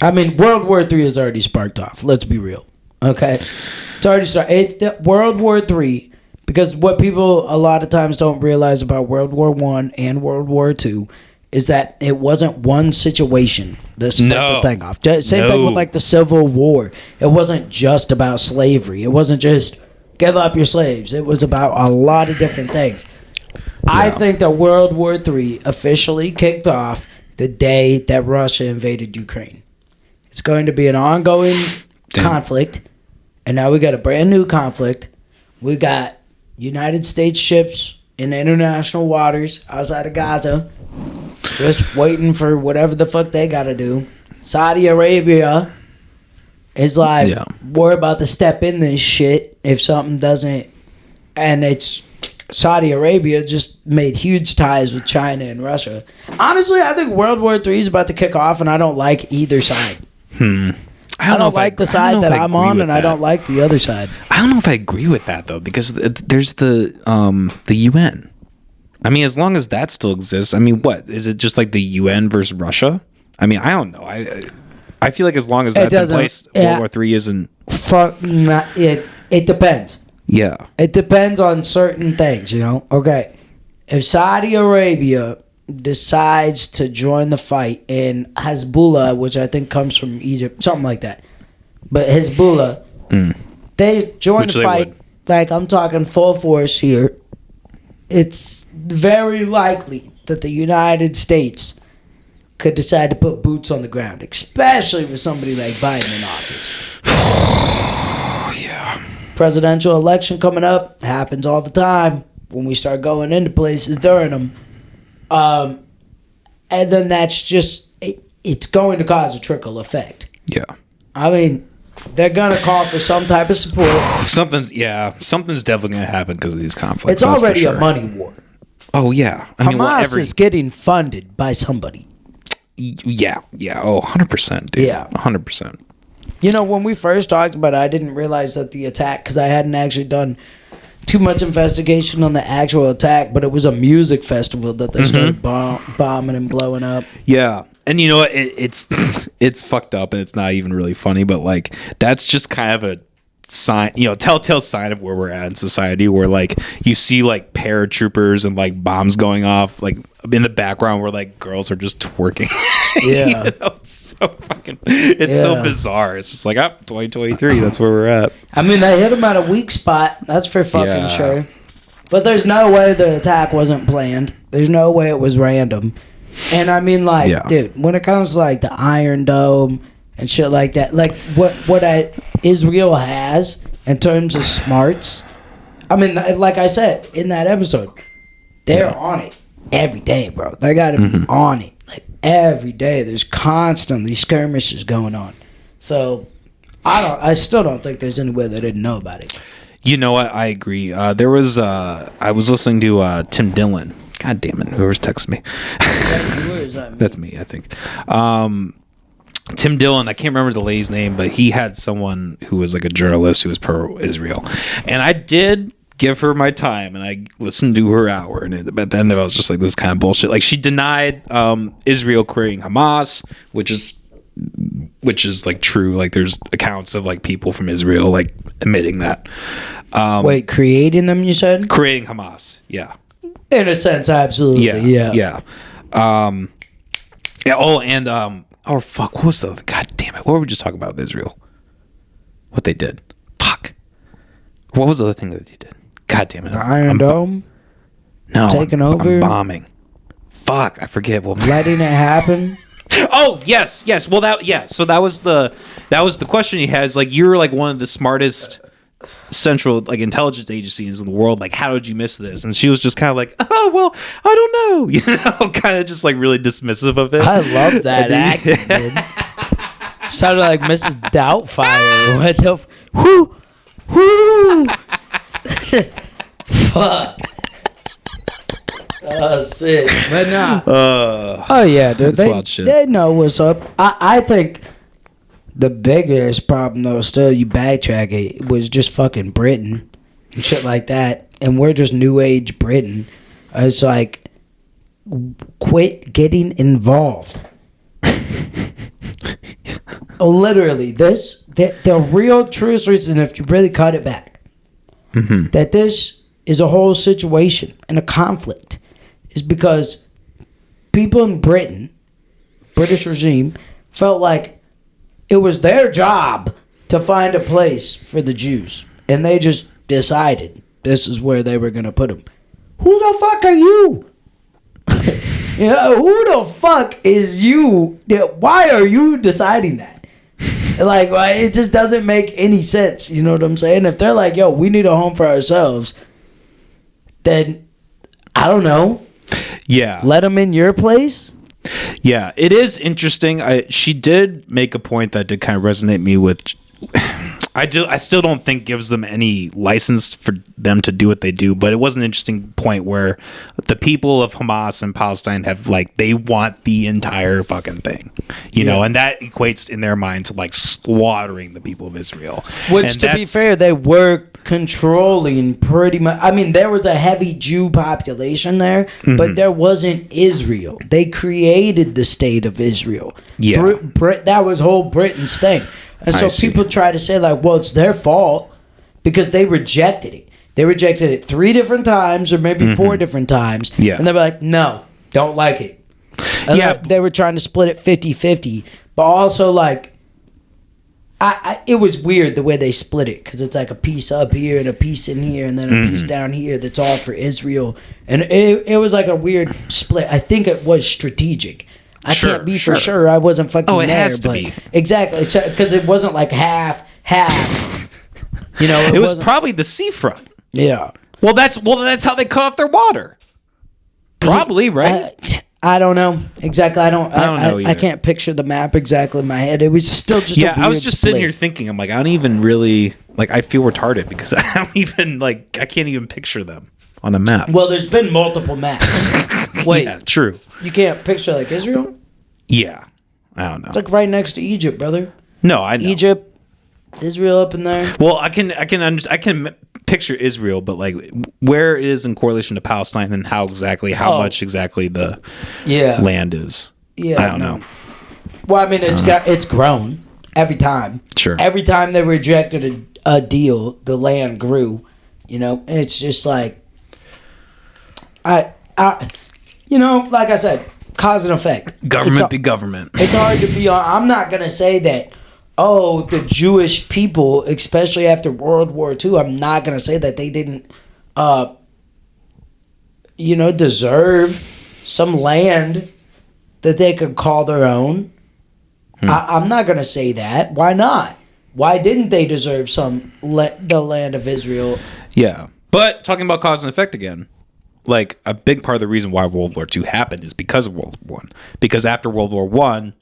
I mean, World War III has already sparked off. Let's be real. Okay, it's already started. World War III, because what people a lot of times don't realize about World War I and World War II is that it wasn't one situation that split the thing off. Same thing with like the Civil War. It wasn't just about slavery. It wasn't just give up your slaves. It was about a lot of different things. Yeah. I think that World War III officially kicked off the day that Russia invaded Ukraine. It's going to be an ongoing conflict, and now we got a brand new conflict. We got United States ships in international waters outside of Gaza, just waiting for whatever the fuck they gotta do. Saudi Arabia is like, we're about to step in this shit if something doesn't. And it's Saudi Arabia just made huge ties with China and Russia. Honestly, I think World War III is about to kick off, and I don't like either side. I don't like the side that I'm on, and I don't like the other side.
I don't know if I agree with that, though, because there's the UN. I mean, as long as that still exists, I mean, what? Is it just like the UN versus Russia? I mean, I don't know. I feel like as long as that's in place, World War III isn't... It depends.
Yeah. It depends on certain things, you know? Okay. If Saudi Arabia decides to join the fight in Hezbollah, which I think comes from Egypt, something like that. But Hezbollah, they join the fight, like I'm talking full force here. It's very likely that the United States could decide to put boots on the ground, especially with somebody like Biden in office.
Yeah.
Presidential election coming up happens all the time when we start going into places during them. And then that's just, it's going to cause a trickle effect.
Yeah.
I mean, they're going to call for some type of support.
Something's definitely going to happen because of these conflicts.
It's already a money war.
Oh, yeah. I
mean, Hamas is getting funded by somebody.
Yeah. Oh, 100%, dude.
Yeah.
100%.
You know, when we first talked about it, I didn't realize that the attack, because I hadn't actually done too much investigation on the actual attack, but it was a music festival that they started bombing and blowing up.
Yeah. And you know what? It's fucked up and it's not even really funny, but like that's just kind of a sign, you know, telltale sign of where we're at in society, where like you see like paratroopers and like bombs going off like in the background where like girls are just twerking.
Yeah.
You know, it's so fucking, it's so bizarre. It's just like, 2023, that's where we're at.
I mean, they hit them at a weak spot. That's for fucking sure. But there's no way the attack wasn't planned. There's no way it was random. And I mean, like, dude, when it comes to like the Iron Dome and shit like that, like what Israel has in terms of smarts, I mean, like I said in that episode, they're on it every day, bro. They got to be on it. Like every day, there's constantly skirmishes going on. So I still don't think there's any way they didn't know about it.
You know what? I agree. There was I was listening to Tim Dillon. God damn it! Whoever's texting me. That's me, I think. Tim Dillon. I can't remember the lady's name, but he had someone who was like a journalist who was pro-Israel, and I did give her my time, and I listened to her hour, and at the end of it, I was just like, this kind of bullshit. Like she denied Israel creating Hamas, which is like true. Like there's accounts of like people from Israel like admitting that.
Wait, creating them? You said
creating Hamas? Yeah.
In a sense, absolutely.
Yeah. Oh, and oh fuck, what was the? God damn it! What were we just talking about with Israel? What they did? Fuck. What was the other thing that they did? God damn it!
The Iron Dome.
No,
taking over.
Bombing. Fuck, I forget. Well,
letting it happen.
Oh yes. Well, so that was the question he has. Like you're like one of the smartest central like intelligence agencies in the world. Like how did you miss this? And she was just kind of like, oh well, I don't know. You know, kind of just like really dismissive of it.
I love that acting. Dude. Sounded like Mrs. Doubtfire. What the? Whoo. Fuck. Oh shit. But nah. Oh yeah, dude. They know what's up. I think the biggest problem though, still you backtrack it, was just fucking Britain and shit like that. And we're just new age Britain. It's like, quit getting involved. Literally, the real truest reason, if you really cut it back, that this is a whole situation and a conflict, is because people in Britain, British regime, felt like it was their job to find a place for the Jews. And they just decided this is where they were going to put them. Who the fuck are you? You know, who the fuck is you? Why are you deciding that? Like, it just doesn't make any sense. You know what I'm saying? If they're like, yo, we need a home for ourselves, then I don't know.
Yeah.
Let them in your place.
Yeah, it is interesting. She did make a point that did kind of resonate me with. I still don't think gives them any license for them to do what they do, but it was an interesting point where the people of Hamas and Palestine have like they want the entire fucking thing, you know, and that equates in their mind to like slaughtering the people of Israel.
Which,
and
to be fair, they were controlling pretty much. I mean, there was a heavy Jew population there, but there wasn't Israel. They created the state of Israel.
Yeah,
that was whole Britain's thing. And so people try to say, like, well, it's their fault because they rejected it. They rejected it 3 different times or maybe 4 different times.
Yeah.
And they were like, no, don't like it. And they were trying to split it 50-50. But also, like, it was weird the way they split it because it's like a piece up here and a piece in here and then a piece down here that's all for Israel. And it was like a weird split. I think it was strategic. I can't be for sure. I wasn't fucking there.
It has to be.
Exactly. Because it wasn't like half. You know,
it was probably the seafront.
Yeah.
Well, that's how they cut off their water. Probably, right?
I don't know exactly. I don't know. I
either.
can't picture the map exactly in my head. It was still just a weird
I was just
split.
sitting here thinking. I'm like, I don't even really like. I feel retarded because I don't even like. I can't even picture them on a map.
Well, there's been multiple maps. Wait,
yeah, true.
You can't picture like Israel?
Yeah, I don't know.
It's like right next to Egypt, brother.
No, I know
Egypt, Israel up in there.
Well, I can picture Israel, but like where it is in correlation to Palestine and how much exactly the land is.
Yeah,
I don't know.
Well, I mean, it's grown every time.
Sure.
Every time they rejected a deal, the land grew. You know, and it's just like you know, like I said, cause and effect.
Government be government.
It's hard to be on. I'm not gonna say that. Oh, the Jewish people, especially after World War II, I'm not gonna say that they didn't, you know, deserve some land that they could call their own. I'm not gonna say that. Why not? Why didn't they deserve the land of Israel?
Yeah, but talking about cause and effect again. Like a big part of the reason why World War II happened is because of World War I. Because after World War I,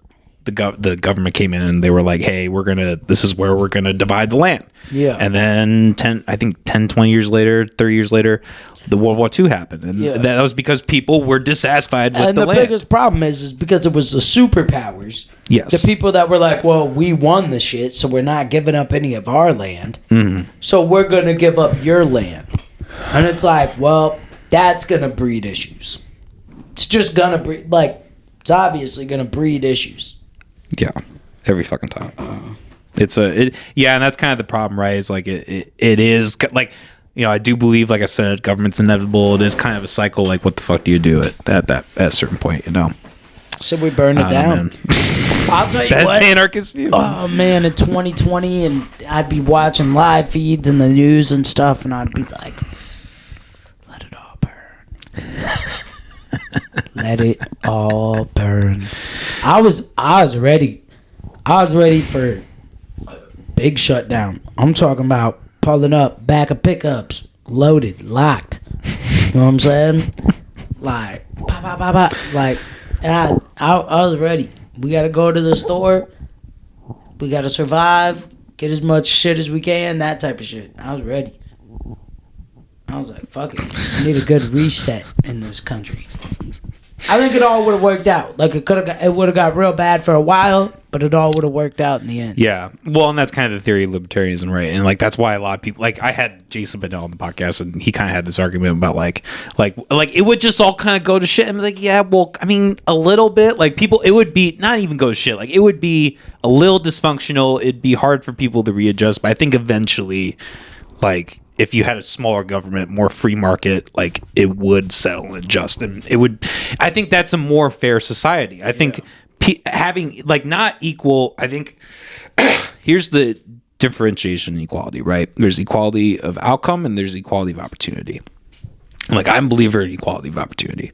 the government came in and they were like, hey, this is where we're going to divide the land. Yeah. And then 20 years later, 30 years later, the World War II happened. And that was because people were dissatisfied with the land. And the
biggest problem is because it was the superpowers.
Yes.
The people that were like, well, we won the shit, so we're not giving up any of our land. So we're going to give up your land. And it's like, well, that's going to breed issues. It's just going to breed, like, it's obviously going to breed issues.
Yeah, every fucking time. And that's kind of the problem, right? Is like it is like, you know, I do believe, like I said, government's inevitable. It is kind of a cycle. Like, what the fuck do you do at a certain point? You know.
So we burn it down. I'll tell you
Best
what.
anarchist view.
Oh man, in 2020, and I'd be watching live feeds in the news and stuff, and I'd be like, "Let it all burn." Let it all burn. I was ready. I was ready for a big shutdown. I'm talking about pulling up, back of pickups, loaded, locked. You know what I'm saying? Like, pop, pop, pop, pop. Like, and I was ready. We got to go to the store. We got to survive. Get as much shit as we can. That type of shit. I was ready. I was like, fuck it. I need a good reset in this country. I think it all would have worked out. Like it would have got real bad for a while, but it all would have worked out in the end.
Yeah. Well, and that's kind of the theory of libertarianism, right? And like that's why a lot of people, like I had Jason Bedell on the podcast, and he kind of had this argument about like it would just all kind of go to shit. And like, yeah, well, I mean, a little bit. Like people, it would be not even go to shit. Like it would be a little dysfunctional. It'd be hard for people to readjust. But I think eventually, like, if you had a smaller government, more free market, like it would settle and adjust, and it would. I think that's a more fair society. I think having like not equal. I think here's the differentiation in equality, right? There's equality of outcome and there's equality of opportunity. Like I'm a believer in equality of opportunity,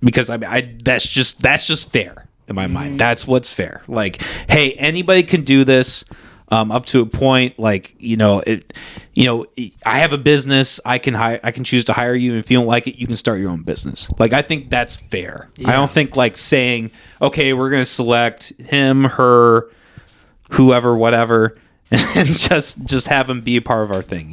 because that's just fair in my mind. That's what's fair. Like, hey, anybody can do this. up to a point. Like, I have a business. I can choose to hire you, and if you don't like it, you can start your own business. Like, I think that's fair. I don't think like saying, okay, we're going to select him, her, whoever, whatever, and just have them be a part of our thing.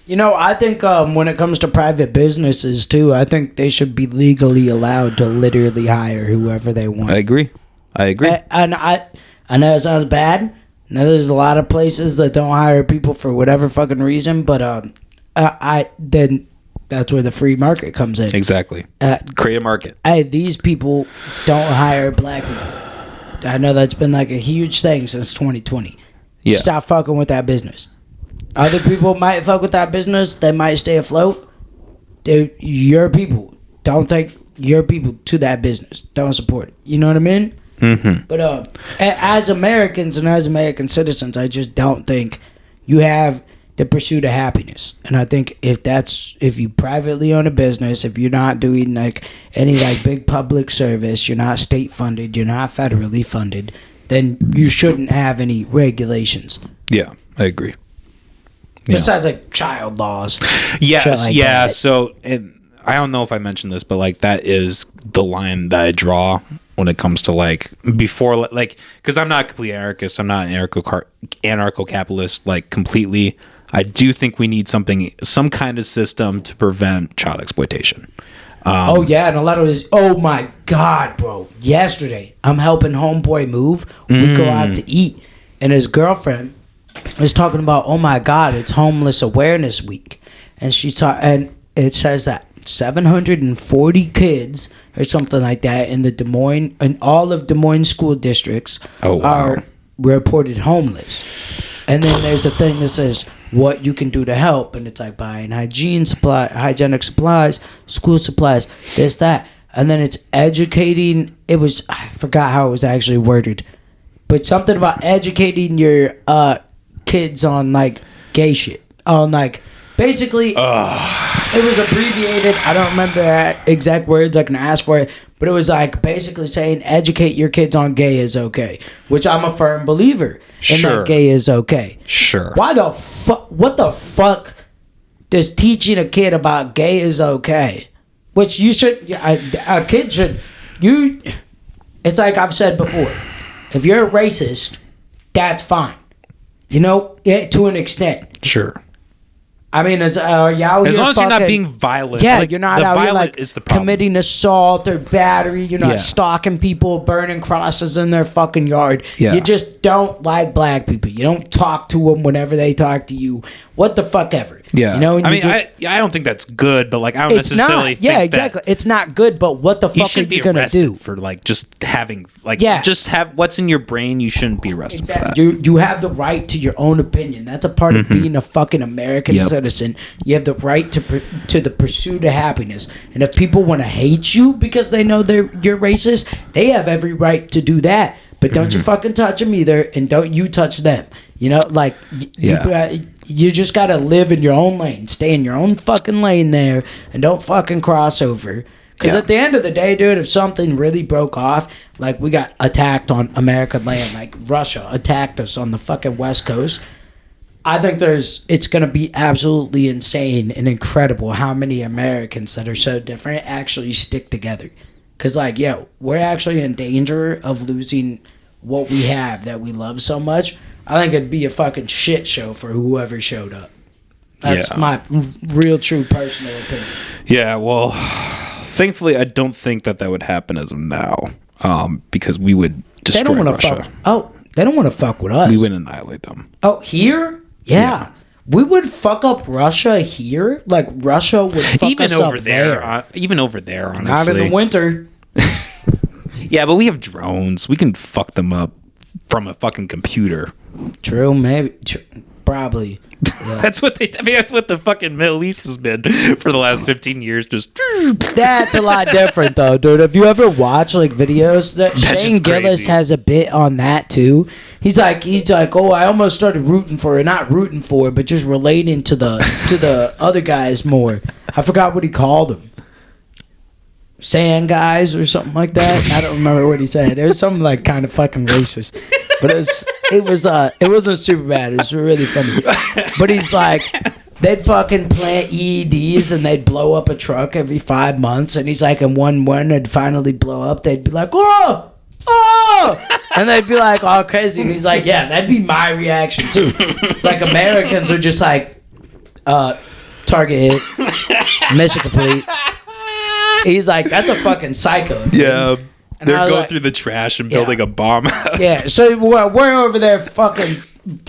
I think when it comes to private businesses too, I think they should be legally allowed to literally hire whoever they want.
I agree.
And I know it sounds bad. I know there's a lot of places that don't hire people for whatever fucking reason, but then that's where the free market comes in.
Exactly. Create a market.
These people don't hire black people. I know that's been like a huge thing since 2020.
Yeah.
Stop fucking with that business. Other people might fuck with that business. They might stay afloat. Dude, your people. Don't take your people to that business. Don't support it. You know what I mean?
Mm-hmm.
But as Americans and as American citizens, I just don't think you have the pursuit of happiness. And I think if you privately own a business, if you're not doing like any like big public service, you're not state funded, you're not federally funded, then you shouldn't have any regulations.
Yeah, I agree. Yeah.
Besides like child laws.
Yes,
like
yeah.
that.
So I don't know if I mentioned this, but like that is the line that I draw when it comes to like before, like, because I'm not a complete anarchist, I'm not an anarcho-capitalist like completely. I do think we need some kind of system to prevent child exploitation.
Oh yeah, and a lot of this. Oh my god, bro! Yesterday, I'm helping homeboy move. We go out to eat, and his girlfriend was talking about, oh my god, it's Homeless Awareness Week, and and it says that 740 kids or something like that in all of Des Moines school districts are reported homeless. And then there's a thing that says what you can do to help, and it's like buying hygienic supplies, school supplies, this, that. And then it's educating. I forgot how it was actually worded, but something about educating your kids on like gay shit, on like basically it was abbreviated. I don't remember the exact words. I can ask for it, but it was like basically saying educate your kids on gay is okay, which I'm a firm believer in. That gay is okay.
Sure.
Why the fuck? What the fuck does teaching a kid about gay is okay? Which you should, a kid should, it's like I've said before, if you're a racist, that's fine. To an extent.
Sure.
I mean, as long as
you're not being violent.
Yeah, you're not out here like
is the problem.
Committing assault or battery. You're not stalking people, burning crosses in their fucking yard.
Yeah.
You just don't like black people. You don't talk to them whenever they talk to you. What the fuck ever.
Yeah. I don't think that's good, but like I don't necessarily think
exactly. It's not good, but what the fuck are you going to do?
For like just having just have what's in your brain, you shouldn't be arrested for that.
You have the right to your own opinion. That's a part of being a fucking American citizen. You have the right to the pursuit of happiness. And if people want to hate you because they know you're racist, they have every right to do that. But don't you fucking touch them either, and don't you touch them. You just gotta live in your own lane. Stay in your own fucking lane there, and don't fucking cross over. Because at the end of the day, dude, if something really broke off, like we got attacked on American land, like Russia attacked us on the fucking West Coast, I think it's gonna be absolutely insane and incredible how many Americans that are so different actually stick together. Because, we're actually in danger of losing what we have that we love so much. I think it'd be a fucking shit show for whoever showed up. That's my real, true, personal opinion. Yeah,
well, thankfully, I don't think that would happen as of now, because we would destroy Russia.
They don't want to fuck with us.
We would annihilate them.
Oh, here? Yeah. We would fuck up Russia here? Like, Russia would fuck us up there.
Even over there, honestly.
Not in the winter.
Yeah, but we have drones. We can fuck them up from a fucking computer.
True, maybe. Probably. Yeah.
That's what the fucking Middle East has been for the last 15 years. Just
that's a lot different, though, dude. Have you ever watched like videos that Shane Gillis has a bit on that too? He's like, oh, I almost started rooting for it, not rooting for it, but just relating to the other guys more. I forgot what he called them. Sand guys or something like that. I don't remember what he said. It was something like kind of fucking racist. But it wasn't super bad. It was really funny. But he's like, they'd fucking plant EEDs and they'd blow up a truck every 5 months. And he's like, and one would finally blow up, they'd be like, oh! And they'd be like all crazy. And he's like, yeah, that'd be my reaction too. It's like Americans are just like, target hit, mission complete. He's like, that's a fucking psycho. Dude.
Yeah.
And
They're going
like,
through the trash and building a bomb.
Yeah, so we're over there fucking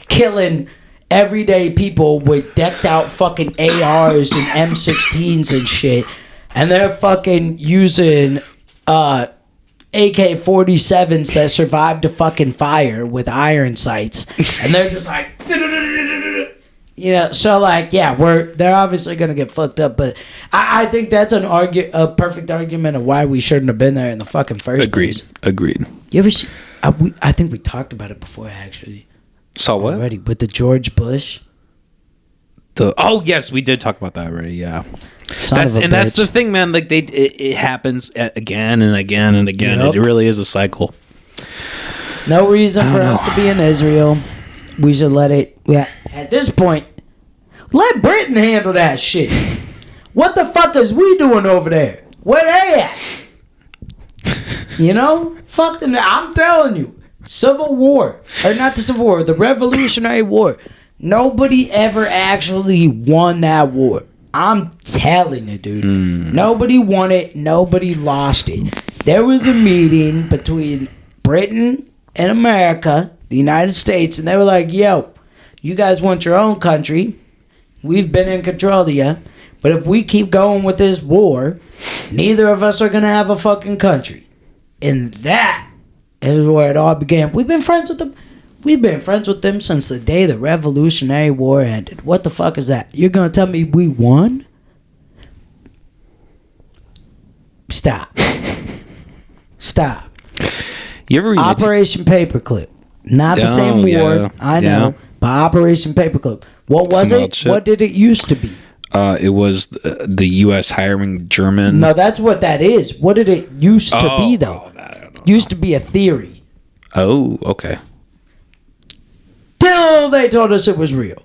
killing everyday people with decked out fucking ARs and M16s and shit. And they're fucking using AK-47s that survived a fucking fire with iron sights. And they're just like, so like, yeah, they're obviously gonna get fucked up, but I think that's a perfect argument of why we shouldn't have been there in the fucking first place.
Agreed.
You ever see? I think we talked about it before, actually.
Saw what?
Already with the George Bush.
Yes, we did talk about that already. Yeah. That's the thing, man. Like it happens again and again and again. Yep. It really is a cycle.
No reason for us to be in Israel. We should let it. Yeah, at this point, let Britain handle that shit. What the fuck is we doing over there? Where they at? Fuck them. I'm telling you, Civil War, or not the Civil War, the Revolutionary War. Nobody ever actually won that war. I'm telling you, dude. Nobody won it. Nobody lost it. There was a meeting between Britain and America, the United States, and they were like, yo, you guys want your own country. We've been in control of you. But if we keep going with this war, neither of us are going to have a fucking country. And that is where it all began. We've been friends with them. We've been friends with them since the day the Revolutionary War ended. What the fuck is that? You're going to tell me we won? Stop.
You ever read
Operation Paperclip. Not the same war.
Yeah,
I know. But Operation Paperclip. What was it? What did it used to be?
It was the U.S. hiring German.
No, that's what that is. What did it used to be, though? I don't know. Used to be a theory.
Oh, okay.
Till they told us it was real.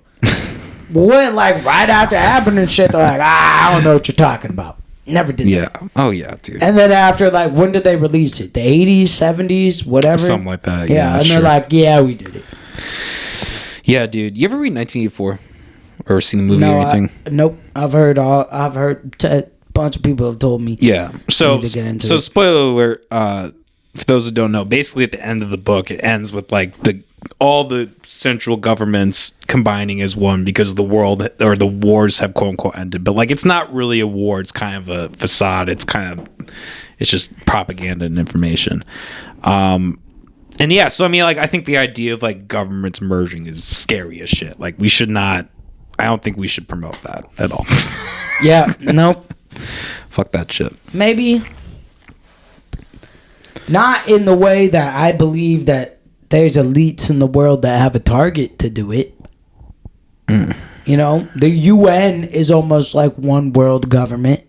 Went like right after it happened and shit. They're like, I don't know what you're talking about. Never did that.
Oh, yeah, dude.
And then after, like, when did they release it? The 80s, 70s, whatever?
Something like that,
yeah. And they're like, yeah, we did it.
Yeah, dude. You ever read 1984? Or seen the movie or anything?
Nope. I've heard a bunch of people have told me.
Yeah. So spoiler alert, for those who don't know, basically at the end of the book, it ends with like all the central governments combining as one because the world or the wars have quote unquote ended. But like, it's not really a war. It's kind of a facade. It's just propaganda and information. And yeah, so I mean, like, I think the idea of like governments merging is scary as shit. Like, I don't think we should promote that at all.
Yeah, nope.
Fuck that shit.
Maybe not in the way that I believe that there's elites in the world that have a target to do it. The UN is almost like one world government.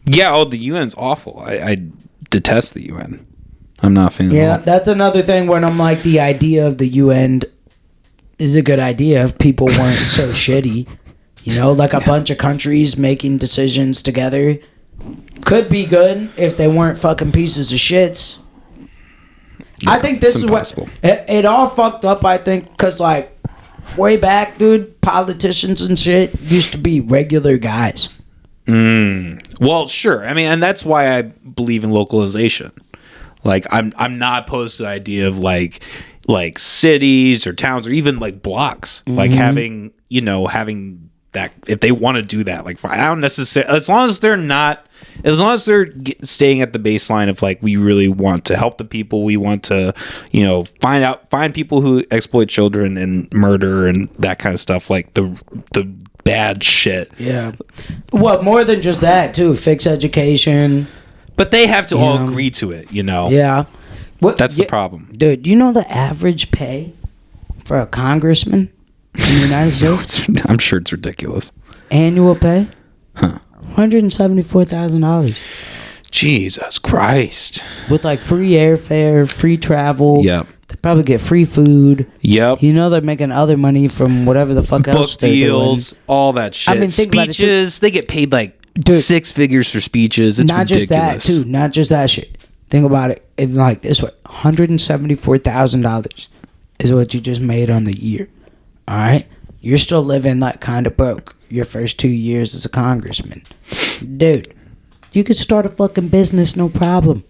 Yeah, the UN's awful. I detest the UN. I'm not a fan of it.
Yeah, that's another thing when I'm like, the idea of the UN is a good idea if people weren't so shitty. Like a bunch of countries making decisions together could be good if they weren't fucking pieces of shits. Yeah, I think this is impossible. What it all fucked up, I think, because like way back, dude, politicians and shit used to be regular guys.
Well, sure. I mean, and that's why I believe in localization. Like, I'm not opposed to the idea of like cities or towns or even like blocks, like having that, if they want to do that, like, I don't necessarily, as long as they're staying at the baseline of like, we really want to help the people, we want to, find people who exploit children and murder and that kind of stuff, like the bad shit.
Yeah. Well, more than just that too, fix education. But
they have to all agree to it,
Yeah.
That's the problem.
Dude, the average pay for a congressman in the United States?
I'm sure it's ridiculous.
Annual pay? Huh. $174,000.
Jesus Christ.
With like free airfare, free travel.
Yep.
They probably get free food.
Yep.
You know they're making other money from whatever the fuck else
Book deals, all that shit.
I mean, think about it,
speeches, they get paid like
Dude,
6 figures for speeches. It's
not
ridiculous.
just that, too. Not just that shit. Think about it. It's like this way. $174,000 is what you just made on the year. All right? You're still living like kind of broke your first 2 years as a congressman. Dude, you could start a fucking business, no problem.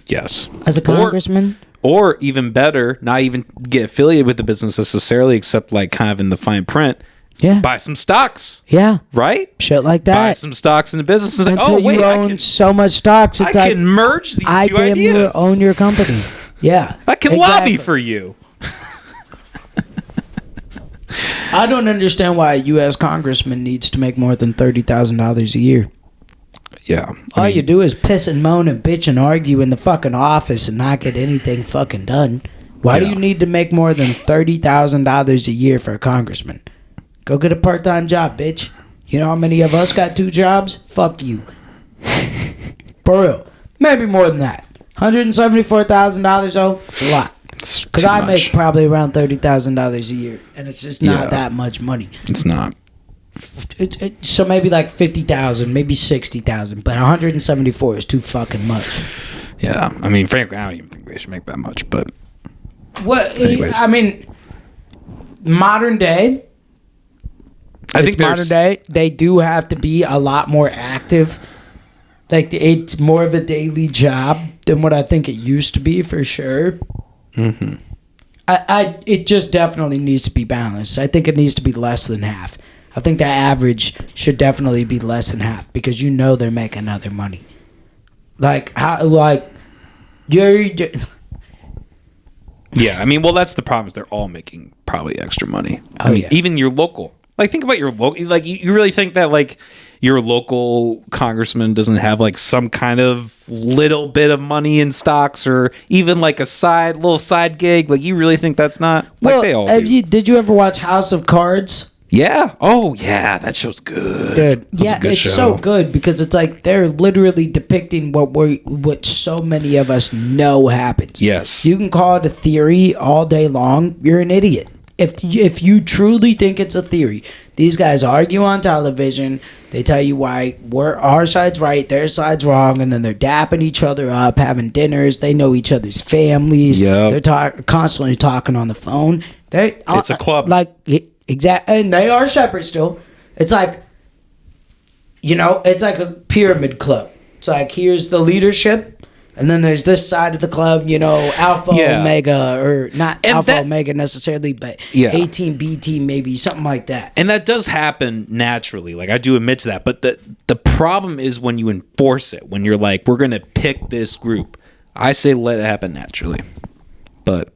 Yes.
As a congressman.
Or even better, not even get affiliated with the business necessarily, except like kind of in the fine print.
Yeah.
Buy some stocks.
Yeah.
Right?
Shit like that.
Buy some stocks in the business. It's like,
Until
oh, wait,
you own so much stocks, it's
I can merge these
I
two
damn
ideas.
near own your company. Yeah.
I can lobby for you.
I don't understand why a U.S. congressman needs to make more than $30,000 a year.
Yeah.
All you do is piss and moan and bitch and argue in the fucking office and not get anything fucking done. Why do you need to make more than $30,000 a year for a congressman? Go get a part-time job, bitch. You know how many of us got 2 jobs? Fuck you. For real. Maybe more than that. $174,000 though, it's a lot. Because I make probably around $30,000 a year, and it's just not that much money.
It's not.
So maybe like 50,000, maybe 60,000, but 174 is too fucking much.
Yeah, I mean, frankly, I don't even think they should make that much. But
what?
anyways.
I mean, modern day.
I think
modern day. They do have to be a lot more active. Like it's more of a daily job than what I think it used to be, for sure.
Mm-hmm.
It just definitely needs to be balanced. I think it needs to be less than half. I think the average should definitely be less than half because you know they're making other money. Like how? Like you're.
Yeah, I mean, well, that's the problem is they're all making probably extra money.
Oh,
I mean, even your local. Like, think about your local. Like, you really think that like your local congressman doesn't have like some kind of little bit of money in stocks or even like a little side gig? Like, you really think that's not like
Well,
they all do?
did you ever watch House of Cards?
Yeah. Oh, yeah. That show's good.
Dude,
That's
yeah, it's so good because it's like they're literally depicting what so many of us know happens.
Yes.
You can call it a theory all day long. You're an idiot. If you truly think it's a theory, these guys argue on television. They tell you why our side's right, their side's wrong, and then they're dapping each other up, having dinners. They know each other's families.
Yep.
They're constantly talking on the phone.
It's a club.
Like exactly, and they are separate still. It's like, it's like a pyramid club. It's like here's the leadership, and then there's this side of the club, Alpha, Omega, or not and Alpha, Omega necessarily, but A team, B team, maybe something like that.
And that does happen naturally. Like, I do admit to that. But the problem is when you enforce it, when you're like, we're going to pick this group. I say let it happen naturally. But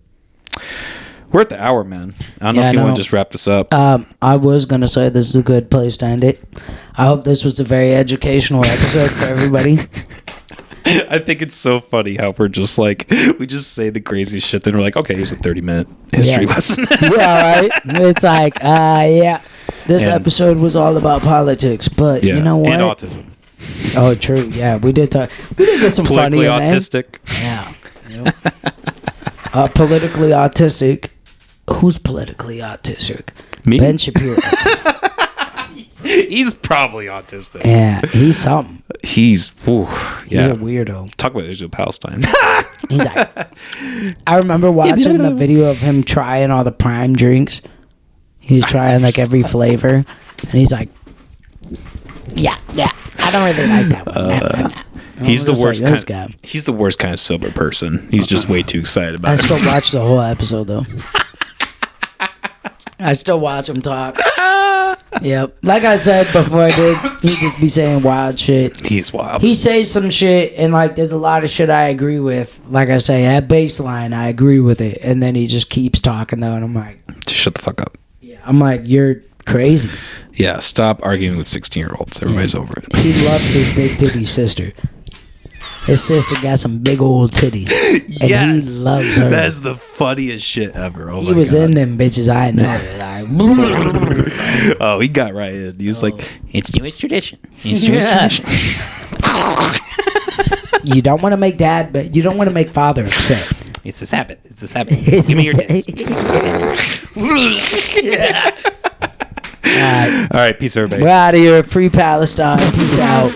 we're at the hour, man. I don't know if you want to just wrap this up.
I was going to say this is a good place to end it. I hope this was a very educational episode for everybody.
I think it's so funny how we're just like, we just say the craziest shit, then we're like, okay, here's a 30-minute history lesson.
Yeah, right? It's like, this episode was all about politics, but you know what?
And autism.
Oh, true. Yeah, we did get some funny in there.
Politically autistic.
Yeah. Yep. Politically autistic. Who's politically autistic?
Me?
Ben Shapiro.
He's probably autistic.
Yeah, he's something.
He's a
weirdo.
Talk about Israel Palestine.
He's like, I remember watching the video of him trying all the Prime drinks. He was trying like every flavor, and he's like, "Yeah, I don't really like that one."
He's the worst kind. He's the worst kind of sober person. He's just way too excited about it.
I still watch the whole episode though. I still watch him talk. Yep. Like I said before, he just be saying wild shit.
He's wild.
He says some shit, and like there's a lot of shit I agree with. Like I say, at baseline, I agree with it, and then he just keeps talking though, and I'm like,
just shut the fuck up.
Yeah. I'm like, you're crazy.
Yeah. Stop arguing with 16-year-olds. Everybody's over it.
He loves his big titty sister. His sister got some big old titties. And he loves her.
That's the funniest shit ever. Oh,
he was in them bitches, I know.
Oh, he got right in. He was like, it's Jewish tradition. It's Jewish tradition.
You don't want to make dad, but you don't want to make father upset.
It's a Sabbath. It's a Sabbath. Give me your tits. All right. Peace, everybody.
We're out of here. Free Palestine. Peace out.